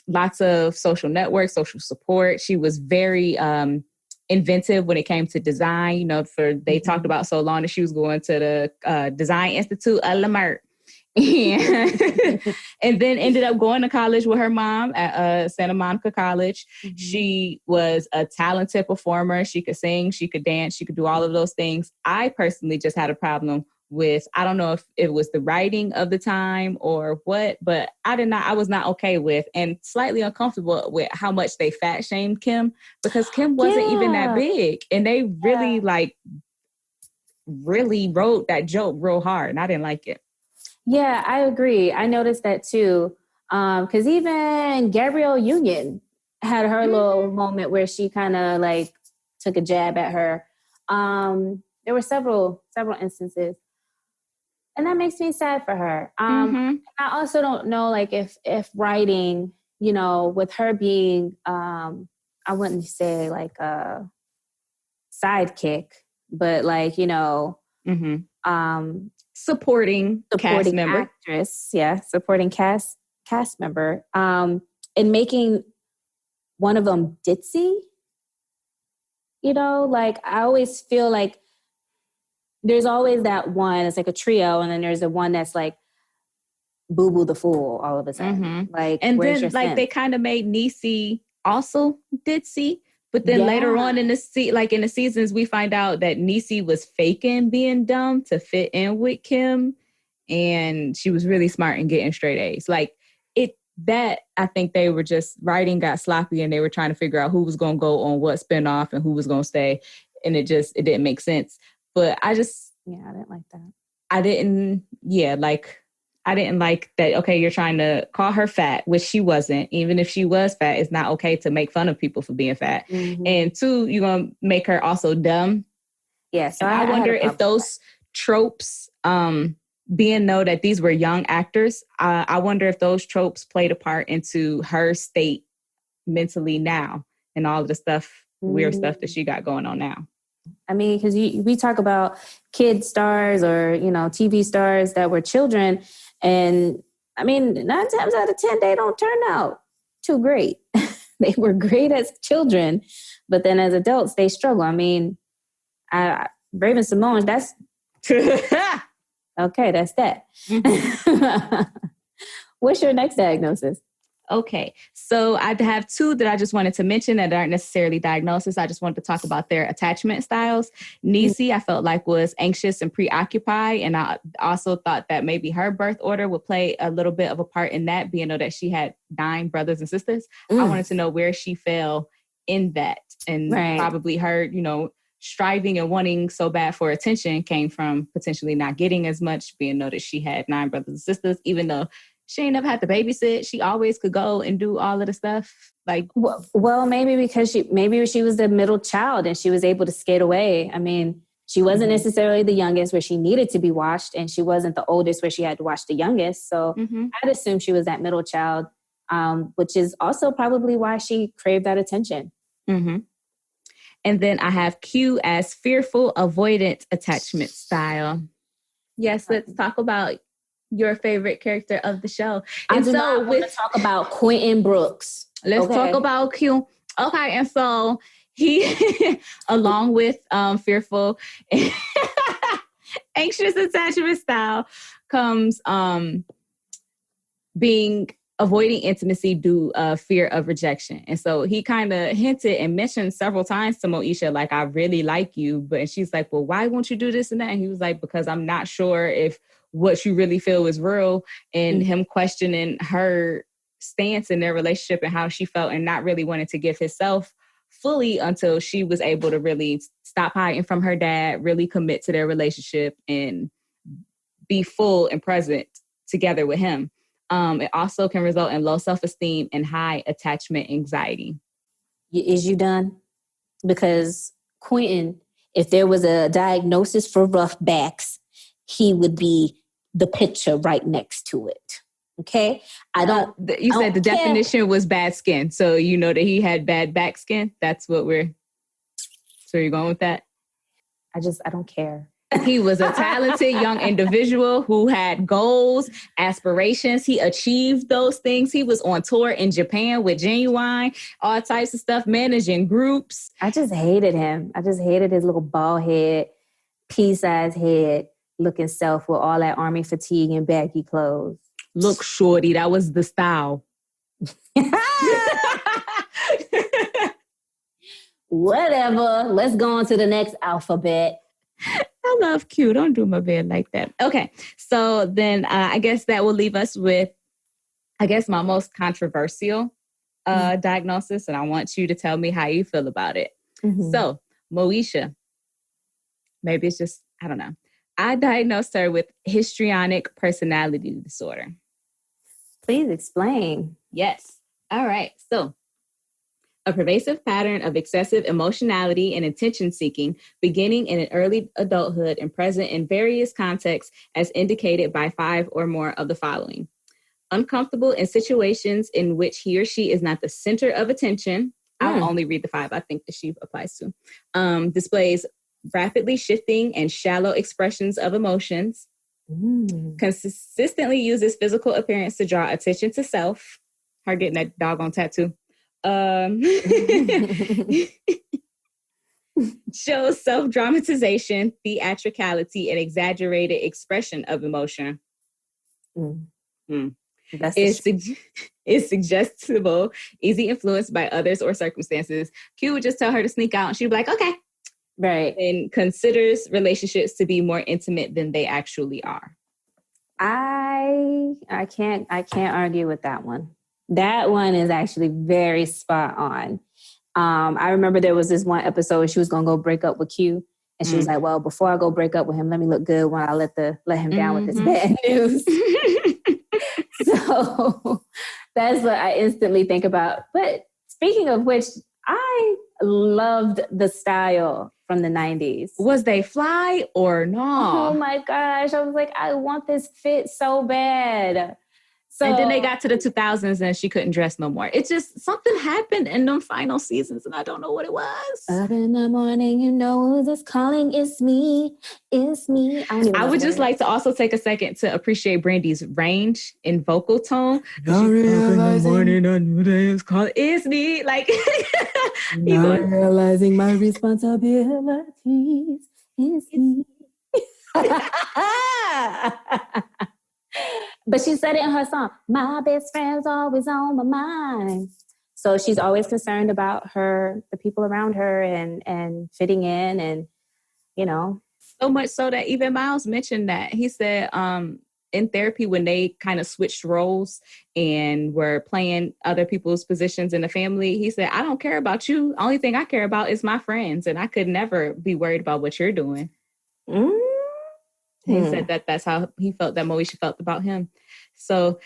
lots of social networks, social support. She was very inventive when it came to design. They talked about so long that she was going to the Design Institute of Lamert. And then ended up going to college with her mom at Santa Monica College. Mm-hmm. She was a talented performer. She could sing, she could dance, she could do all of those things. I personally just had a problem with, I don't know if it was the writing of the time or what, but I was not okay with and slightly uncomfortable with how much they fat shamed Kim, because Kim wasn't even that big. And they really really wrote that joke real hard, and I didn't like it. Yeah, I agree. I noticed that too. Because even Gabrielle Union had her little moment where she kind of like took a jab at her. There were several instances, and that makes me sad for her. I also don't know, like if writing, you know, with her being, I wouldn't say like a sidekick, but like, you know, supporting cast member. Actress, yeah, supporting cast member, and making one of them ditzy. You know, like I always feel like there's always that one. It's like a trio, and then there's the one that's like Boo Boo the Fool all of a sudden. Like, and where's then your like sense? they kind of made Niecy also ditzy. But then later on in the seasons, we find out that Niecy was faking being dumb to fit in with Kim. And she was really smart and getting straight A's. Like that I think they were just writing got sloppy and they were trying to figure out who was going to go on what spinoff and who was going to stay. And it didn't make sense. But I didn't like that. I didn't like that. Okay, you're trying to call her fat, which she wasn't. Even if she was fat, it's not okay to make fun of people for being fat. And two, you're going to make her also dumb. Yeah, so I wonder if those tropes, being know that these were young actors, I wonder if those tropes played a part into her state mentally now and all of the stuff, weird stuff that she got going on now. I mean, because we talk about kid stars or, you know, TV stars that were children. And I mean, 9 times out of 10, they don't turn out too great. They were great as children, but then as adults, they struggle. I mean, Raven-Symoné, that's... Okay, that's that. What's your next diagnosis? Okay, so I have 2 that I just wanted to mention that aren't necessarily diagnoses. I just wanted to talk about their attachment styles. Niecy, I felt like was anxious and preoccupied. And I also thought that maybe her birth order would play a little bit of a part in that, being that she had 9 brothers and sisters. I wanted to know where she fell in that. And probably her, you know, striving and wanting so bad for attention came from potentially not getting as much, being that she had 9 brothers and sisters, even though she ain't never had to babysit. She always could go and do all of the stuff. Like, well, maybe because she was the middle child and she was able to skate away. I mean, she wasn't necessarily the youngest where she needed to be watched, and she wasn't the oldest where she had to watch the youngest. So I'd assume she was that middle child, which is also probably why she craved that attention. And then I have Q as fearful, avoidant attachment style. Yes, let's talk about your favorite character of the show. And I want to talk about Quentin Brooks. Let's talk about Q. Okay, and so he, along with fearful, anxious attachment style, comes avoiding intimacy due fear of rejection. And so he kind of hinted and mentioned several times to Moesha, like, I really like you. But she's like, well, why won't you do this and that? And he was like, because I'm not sure if what you really feel is real. And him questioning her stance in their relationship and how she felt and not really wanting to give himself fully until she was able to really stop hiding from her dad, really commit to their relationship and be full and present together with him. It also can result in low self-esteem and high attachment anxiety. Is you done? Because Quentin, if there was a diagnosis for rough backs, he would be the picture right next to it. Okay? You said the definition was bad skin. So you know that he had bad back skin? That's what so you're going with that? I don't care. He was a talented young individual who had goals, aspirations. He achieved those things. He was on tour in Japan with Genuine, all types of stuff, managing groups. I just hated him. I just hated his little bald head, pea-sized head, looking self with all that army fatigue and baggy clothes. Look, shorty, that was the style. Whatever. Let's go on to the next alphabet. I love Q. Don't do my bed like that. Okay. So then I guess that will leave us with, my most controversial diagnosis. And I want you to tell me how you feel about it. So, Moesha, maybe it's just, I don't know. I diagnosed her with histrionic personality disorder. Please explain. Yes. All right. So, a pervasive pattern of excessive emotionality and attention seeking beginning in an early adulthood and present in various contexts as indicated by 5 or more of the following. Uncomfortable in situations in which he or she is not the center of attention. I'll only read the 5 I think that she applies to. Displays rapidly shifting and shallow expressions of emotions. Consistently uses physical appearance to draw attention to self. Her getting that doggone tattoo. Shows self-dramatization, theatricality, and exaggerated expression of emotion. Is suggestible, easy influenced by others or circumstances. Q would just tell her to sneak out and she'd be like, okay. Right. And considers relationships to be more intimate than they actually are. I can't argue with that one. That one is actually very spot on. I remember there was this one episode she was going to go break up with Q. And she was like, well, before I go break up with him, let me look good when I let him down with this bad news. So that's what I instantly think about. But speaking of which, I loved the style from the 90s. Was they fly or not? Oh my gosh. I was like, I want this fit so bad. So, and then they got to the 2000s and she couldn't dress no more. It just, something happened in them final seasons and I don't know what it was. Up in the morning, you know who's this calling? It's me. It's me. I would just like to also take a second to appreciate Brandy's range in vocal tone. Not realizing. Up in the morning, I knew they was calling. It's me. Like, not realizing my responsibilities. It's me. But she said it in her song, my best friend's always on my mind. So she's always concerned about the people around her and fitting in and, you know. So much so that even Miles mentioned that. He said in therapy when they kind of switched roles and were playing other people's positions in the family, he said, I don't care about you. Only thing I care about is my friends. And I could never be worried about what you're doing. He said that's how he felt, that Moesha felt about him. So,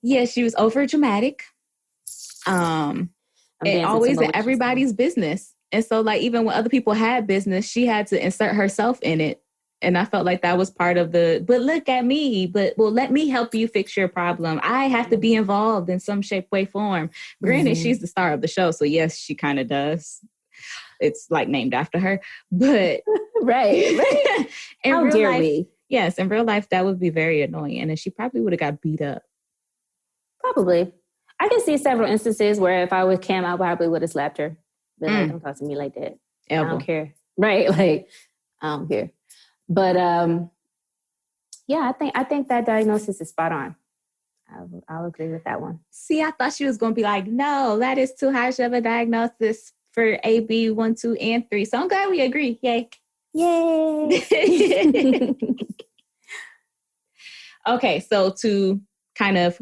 yeah, she was over dramatic. And always in everybody's business. And so, like, even when other people had business, she had to insert herself in it. And I felt like that was part of but look at me, let me help you fix your problem. I have to be involved in some shape, way, form. Granted, she's the star of the show. So, yes, she kind of does. It's like named after her. But right. How dare we? Yes, in real life, that would be very annoying. And then she probably would have got beat up. Probably. I can see several instances where if I was Cam, I probably would have slapped her. But like, don't talk to me like that. Ever. I don't care. Right? Like, I don't care. But yeah, I think that diagnosis is spot on. I'll agree with that one. See, I thought she was going to be like, no, that is too harsh of a diagnosis for AB 1, 2, and 3. So I'm glad we agree. Yay. Okay, so to kind of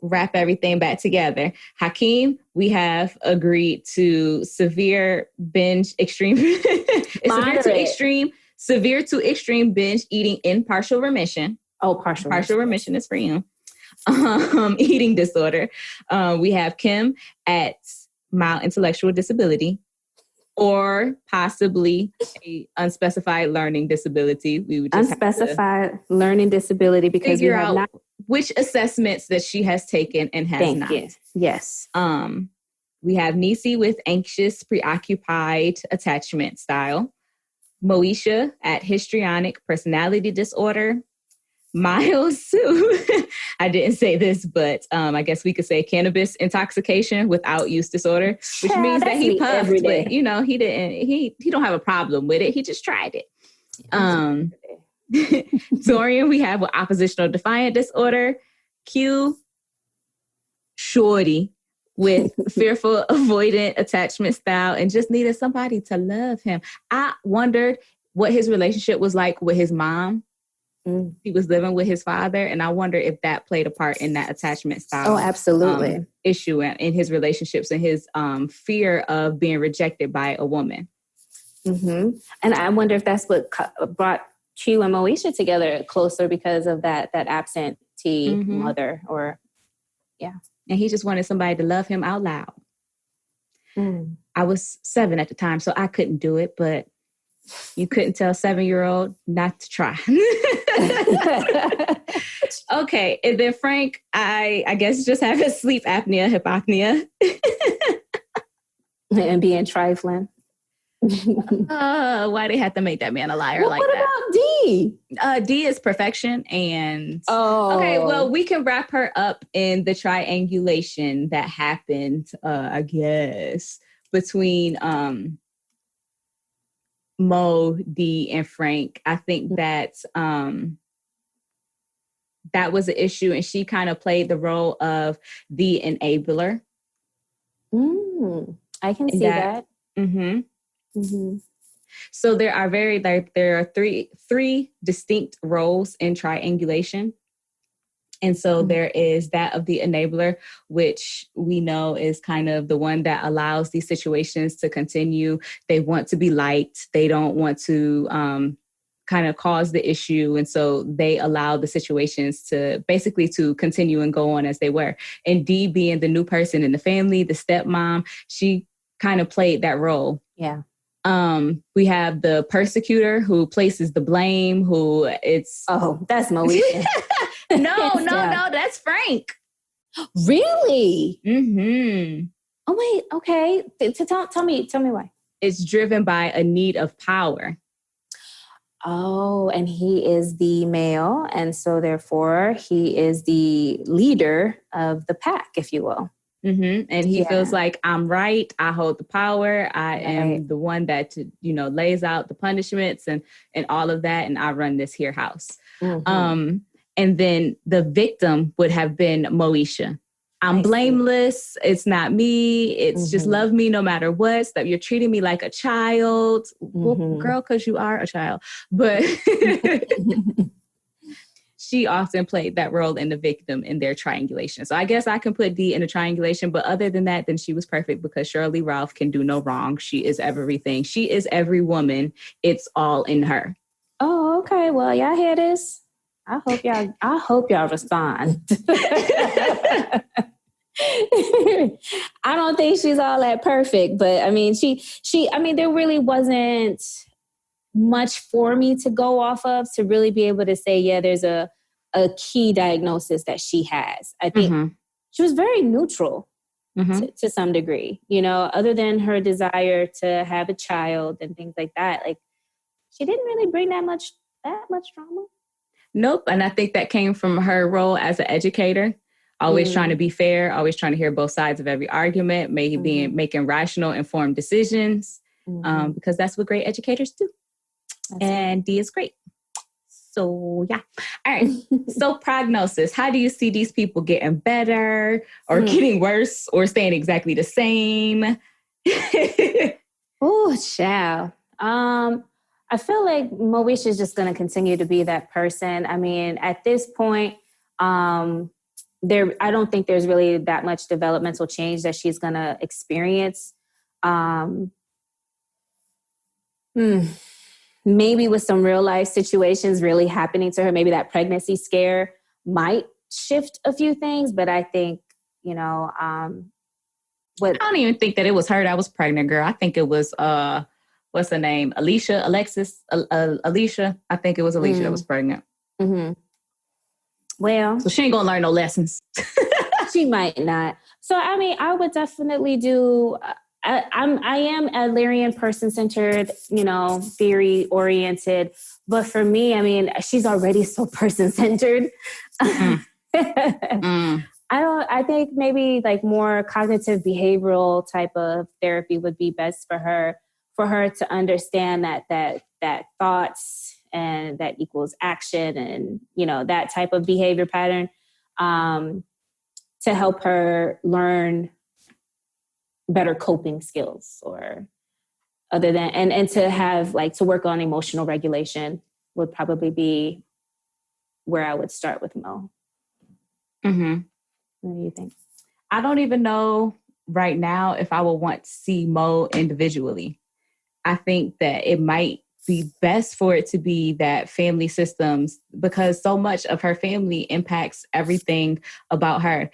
wrap everything back together, Hakeem, we have agreed to severe binge extreme. severe to extreme binge eating in partial remission. Oh, partial remission is for you. Eating disorder. We have Kim at mild intellectual disability, or possibly a unspecified learning disability. We would just unspecified learning disability because figure out which assessments that she has taken and has not. Yes. We have Nisi with anxious, preoccupied attachment style. Moesha at histrionic personality disorder. Miles, I didn't say this, but I guess we could say cannabis intoxication without use disorder, which means that he puffed, but he didn't. He don't have a problem with it. He just tried it. Dorian, we have with oppositional defiant disorder. Q, shorty with fearful avoidant attachment style and just needed somebody to love him. I wondered what his relationship was like with his mom. He was living with his father, and I wonder if that played a part in that attachment style. Oh, absolutely. Issue in his relationships and his fear of being rejected by a woman. And I wonder if that's what brought Q and Moesha together closer because of that absentee mother, or yeah. And he just wanted somebody to love him out loud. I was 7 at the time, so I couldn't do it, but you couldn't tell a 7-year-old not to try. Okay, and then Frank, I guess just having sleep apnea, hypopnea. And being trifling. Why they have to make that man a liar like that? What about D? D is perfection, and okay, well, we can wrap her up in the triangulation that happened, I guess, between Mo, D, and Frank. I think that that was an issue, and she kind of played the role of the enabler. I can see that. So there are three distinct roles in triangulation. And so there is that of the enabler, which we know is kind of the one that allows these situations to continue. They want to be liked. They don't want to kind of cause the issue. And so they allow the situations to basically to continue and go on as they were. And D, being the new person in the family, the stepmom, she kind of played that role. Yeah. We have the persecutor who places the blame, who it's... Oh, that's Moesha. No, that's Frank. Really? Mm-hmm. Oh, wait, okay. Tell me why. It's driven by a need of power. Oh, and he is the male, and so therefore he is the leader of the pack, if you will. And he feels like, I'm right. I hold the power. I am the one that, lays out the punishments and all of that. And I run this here house. And then the victim would have been Moesha. I'm blameless. It's not me. It's just love me no matter what. Stop. You're treating me like a child. Well, girl, because you are a child. But she often played that role in the victim in their triangulation. So I guess I can put D in a triangulation. But other than that, then she was perfect because Shirley Ralph can do no wrong. She is everything. She is every woman. It's all in her. Oh, okay. Well, y'all hear this? I hope y'all respond. I don't think she's all that perfect, but I mean, there really wasn't much for me to go off of to really be able to say, yeah, there's a key diagnosis that she has. I think she was very neutral to some degree, other than her desire to have a child and things like that. Like, she didn't really bring that much drama. Nope. And I think that came from her role as an educator, always trying to be fair, always trying to hear both sides of every argument, making rational, informed decisions, because that's what great educators do. And D is great. So, yeah. All right. So, prognosis. How do you see these people getting better or getting worse or staying exactly the same? Oh, child. I feel like Moesha is just going to continue to be that person. I mean, at this point, I don't think there's really that much developmental change that she's going to experience. Maybe with some real life situations really happening to her, maybe that pregnancy scare might shift a few things. But I think, I don't even think that it was her that was pregnant, girl. I think it was... what's her name? Alicia. I think it was Alicia that was pregnant. Well, so she ain't gonna learn no lessons. She might not. So, I mean, I would definitely do. I am a Lyrian person-centered, theory oriented. But for me, I mean, she's already so person-centered. I think maybe like more cognitive behavioral type of therapy would be best for her to understand that thoughts and that equals action and, that type of behavior pattern, to help her learn better coping skills or other than, and to have to work on emotional regulation would probably be where I would start with Mo. What do you think? I don't even know right now if I would want to see Mo individually. I think that it might be best for it to be that family systems, because so much of her family impacts everything about her.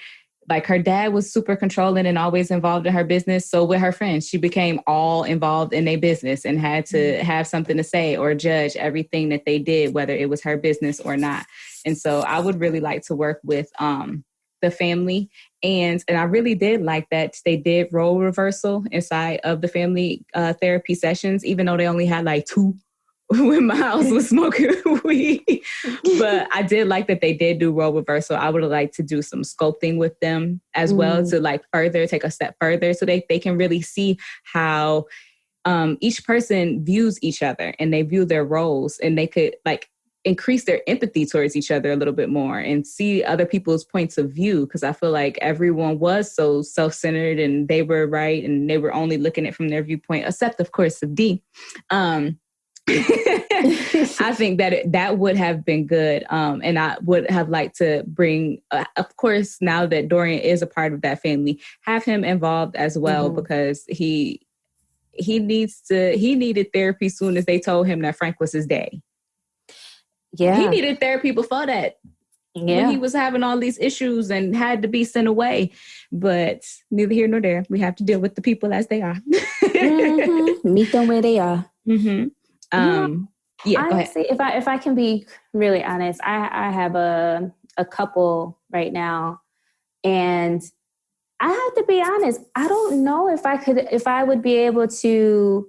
Like her dad was super controlling and always involved in her business. So with her friends, she became all involved in their business and had to have something to say or judge everything that they did, whether it was her business or not. And so I would really like to work with the family. And I really did like that they did role reversal inside of the family therapy sessions, even though they only had like 2 when Miles was smoking weed. But I did like that they did do role reversal. I would like to do some sculpting with them as well, to like further take a step further so they can really see how each person views each other and they view their roles, and they could like increase their empathy towards each other a little bit more and see other people's points of view. Because I feel like everyone was so self-centered and they were right and they were only looking at it from their viewpoint, except of course of D. I think that would have been good. And I would have liked to bring, of course, now that Dorian is a part of that family, have him involved as well, because he needed therapy soon as they told him that Frank was his daddy. Yeah. He needed therapy before that. Yeah. When he was having all these issues and had to be sent away. But neither here nor there. We have to deal with the people as they are. Meet them where they are. Yeah, honestly, if I can be really honest, I have a couple right now, and I have to be honest, I don't know if I would be able to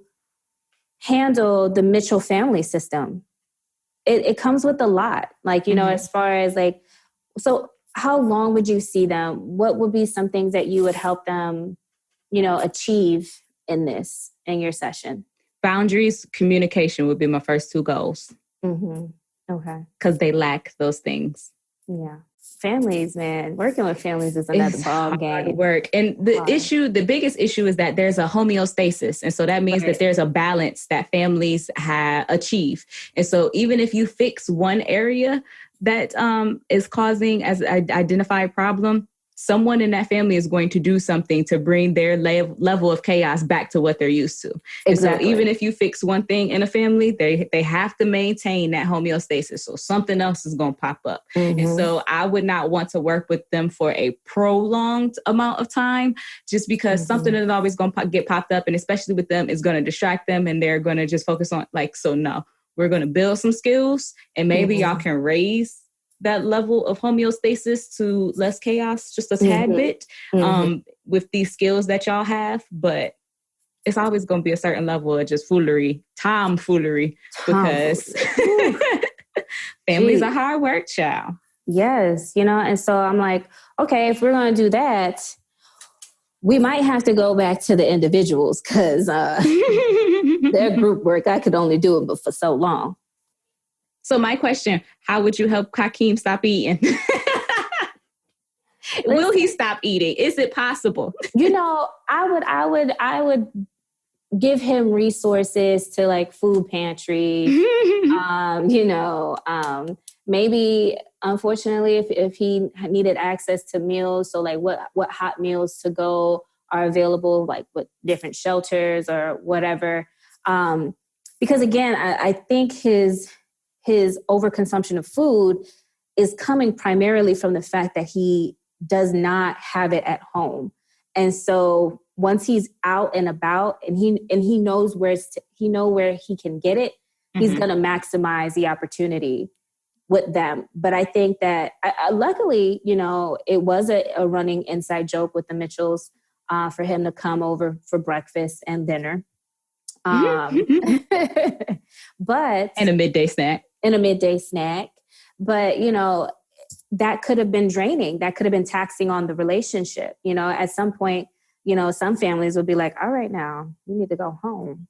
handle the Mitchell family system. It comes with a lot, like, you know, as far as like, so how long would you see them? What would be some things that you would help them, you know, achieve in your session? Boundaries, communication would be my first 2 goals. Okay. Because they lack those things. Yeah. Families, man. Working with families is another ball game. Work. And the biggest issue is that there's a homeostasis. And so that means that there's a balance that families achieve. And so even if you fix one area that is causing as an identified problem, someone in that family is going to do something to bring their level of chaos back to what they're used to. Exactly. And so even if you fix one thing in a family, they have to maintain that homeostasis. So something else is going to pop up. And so I would not want to work with them for a prolonged amount of time, just because something is always going to get popped up. And especially with them, it's going to distract them and they're going to just focus on like, so no, we're going to build some skills and maybe y'all can raise that level of homeostasis to less chaos, just a tad bit, with these skills that y'all have. But it's always going to be a certain level of just tomfoolery, because families are hard work, child. Yes, you know, and so I'm like, okay, if we're going to do that, we might have to go back to the individuals, because their group work, I could only do it for so long. So my question, how would you help Hakeem stop eating? Will he stop eating? Is it possible? You know, I would give him resources to like food pantry. Maybe unfortunately if he needed access to meals, so like what hot meals to go are available, like with different shelters or whatever. Because again, I think his overconsumption of food is coming primarily from the fact that he does not have it at home. And so once he's out and about and he knows where he can get it, he's going to maximize the opportunity with them. But I think that luckily, you know, it was a running inside joke with the Mitchells for him to come over for breakfast and dinner. But and a midday snack. But, you know, that could have been draining. That could have been taxing on the relationship. You know, at some point, you know, some families would be like, all right, now you need to go home.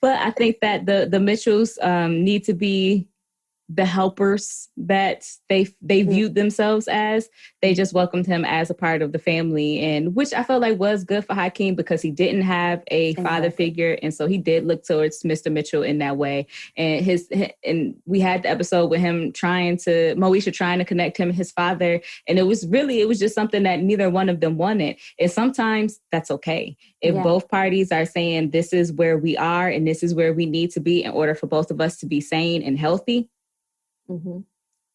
But I think that the Mitchells need to be the helpers that they viewed themselves as. They just welcomed him as a part of the family, and which I felt like was good for Hakeem because he didn't have a father figure, and so he did look towards Mr. Mitchell in that way. And we had the episode with him Moesha trying to connect him and his father, and it was just something that neither one of them wanted. And sometimes that's okay if both parties are saying this is where we are and this is where we need to be in order for both of us to be sane and healthy.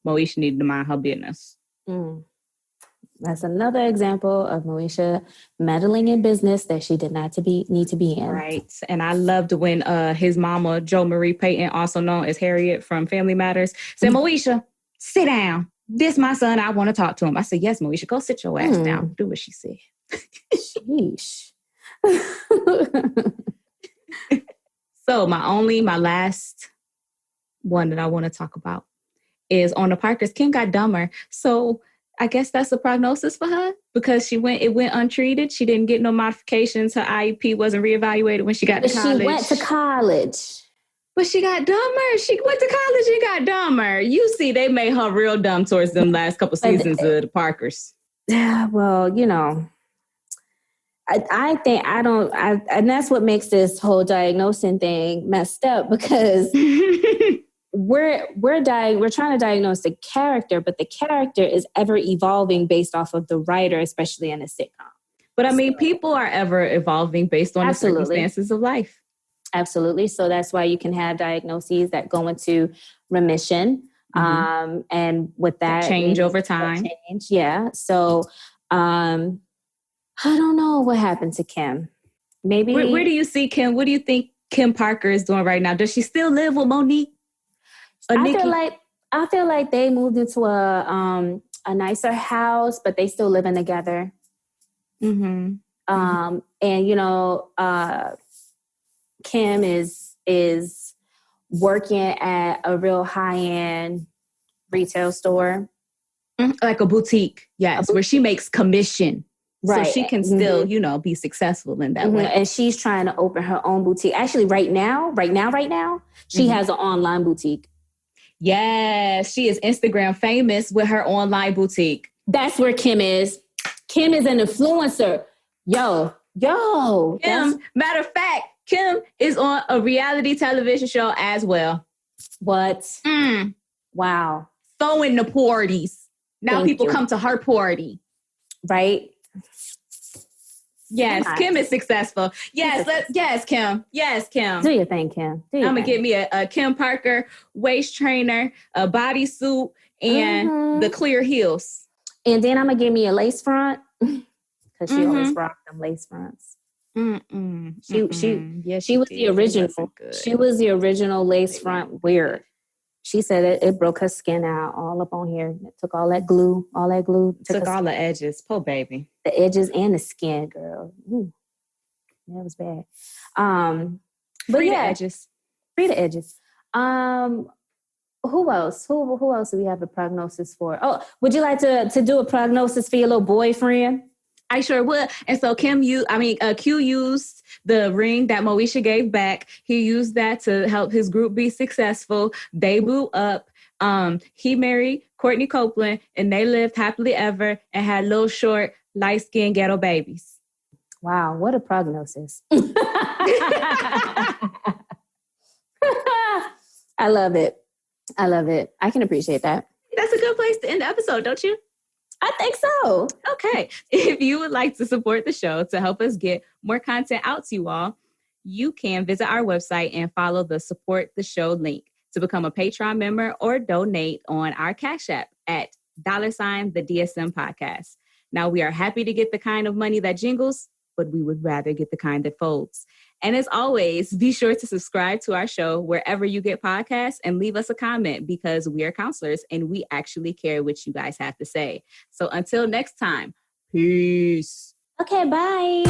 Moesha needed to mind her business. That's another example of Moesha meddling in business that she did not need to be in. Right. And I loved when his mama, Jo Marie Payton, also known as Harriet from Family Matters, said, Moesha, sit down. This my son. I want to talk to him. I said, yes, Moesha, go sit your ass down. Do what she said. Sheesh. So my last one that I want to talk about is on the Parkers. Kim got dumber. So I guess that's a prognosis for her because it went untreated. She didn't get no modifications. Her IEP wasn't reevaluated when she got to college. She went to college. But she got dumber. She went to college and got dumber. You see, they made her real dumb towards them last couple seasons of the Parkers. Yeah, well, I think and that's what makes this whole diagnosing thing messed up because we're trying to diagnose the character, but the character is ever evolving based off of the writer, especially in a sitcom. But I mean, people are ever evolving based on the circumstances of life. Absolutely. So that's why you can have diagnoses that go into remission. And with that change over time. Yeah. So I don't know what happened to Kim. Maybe where do you see Kim? What do you think Kim Parker is doing right now? Does she still live with Monique? I feel like they moved into a nicer house, but they still living together. And Kim is working at a real high-end retail store, like a boutique, yes, where she makes commission. Right. So she can still, be successful in that way. And she's trying to open her own boutique. Actually, right now, she has an online boutique. Yes, she is Instagram famous with her online boutique. That's where Kim is. Kim is an influencer. Yo. Kim, matter of fact, Kim is on a reality television show as well. What? Wow. Throwing the parties. Now people come to her party. Right? Yes, Kim is successful. Yes, Kim. Yes, Kim. Do your thing, Kim. I'm going to get me a Kim Parker waist trainer, a bodysuit, and the clear heels. And then I'm going to get me a lace front because she always rocked them lace fronts. She was the original. She was the original lace front wearer. She said it broke her skin out all up on here. It took all that glue. Took all the edges. Poor baby. The edges and the skin, girl. Ooh. That was bad. Free the edges. Free the edges. Who else? Who else do we have a prognosis for? Oh, would you like to do a prognosis for your little boyfriend? I sure would. And so Q used the ring that Moesha gave back. He used that to help his group be successful. They blew up. He married Courtney Copeland and they lived happily ever and had little short, light-skinned ghetto babies. Wow, what a prognosis. I love it. I can appreciate that. That's a good place to end the episode, don't you? I think so. Okay. If you would like to support the show to help us get more content out to you all, you can visit our website and follow the Support the Show link to become a Patreon member or donate on our Cash App at $the DSM podcast. Now, we are happy to get the kind of money that jingles, but we would rather get the kind that folds. And as always, be sure to subscribe to our show wherever you get podcasts and leave us a comment because we are counselors and we actually care what you guys have to say. So until next time, peace. Okay, bye.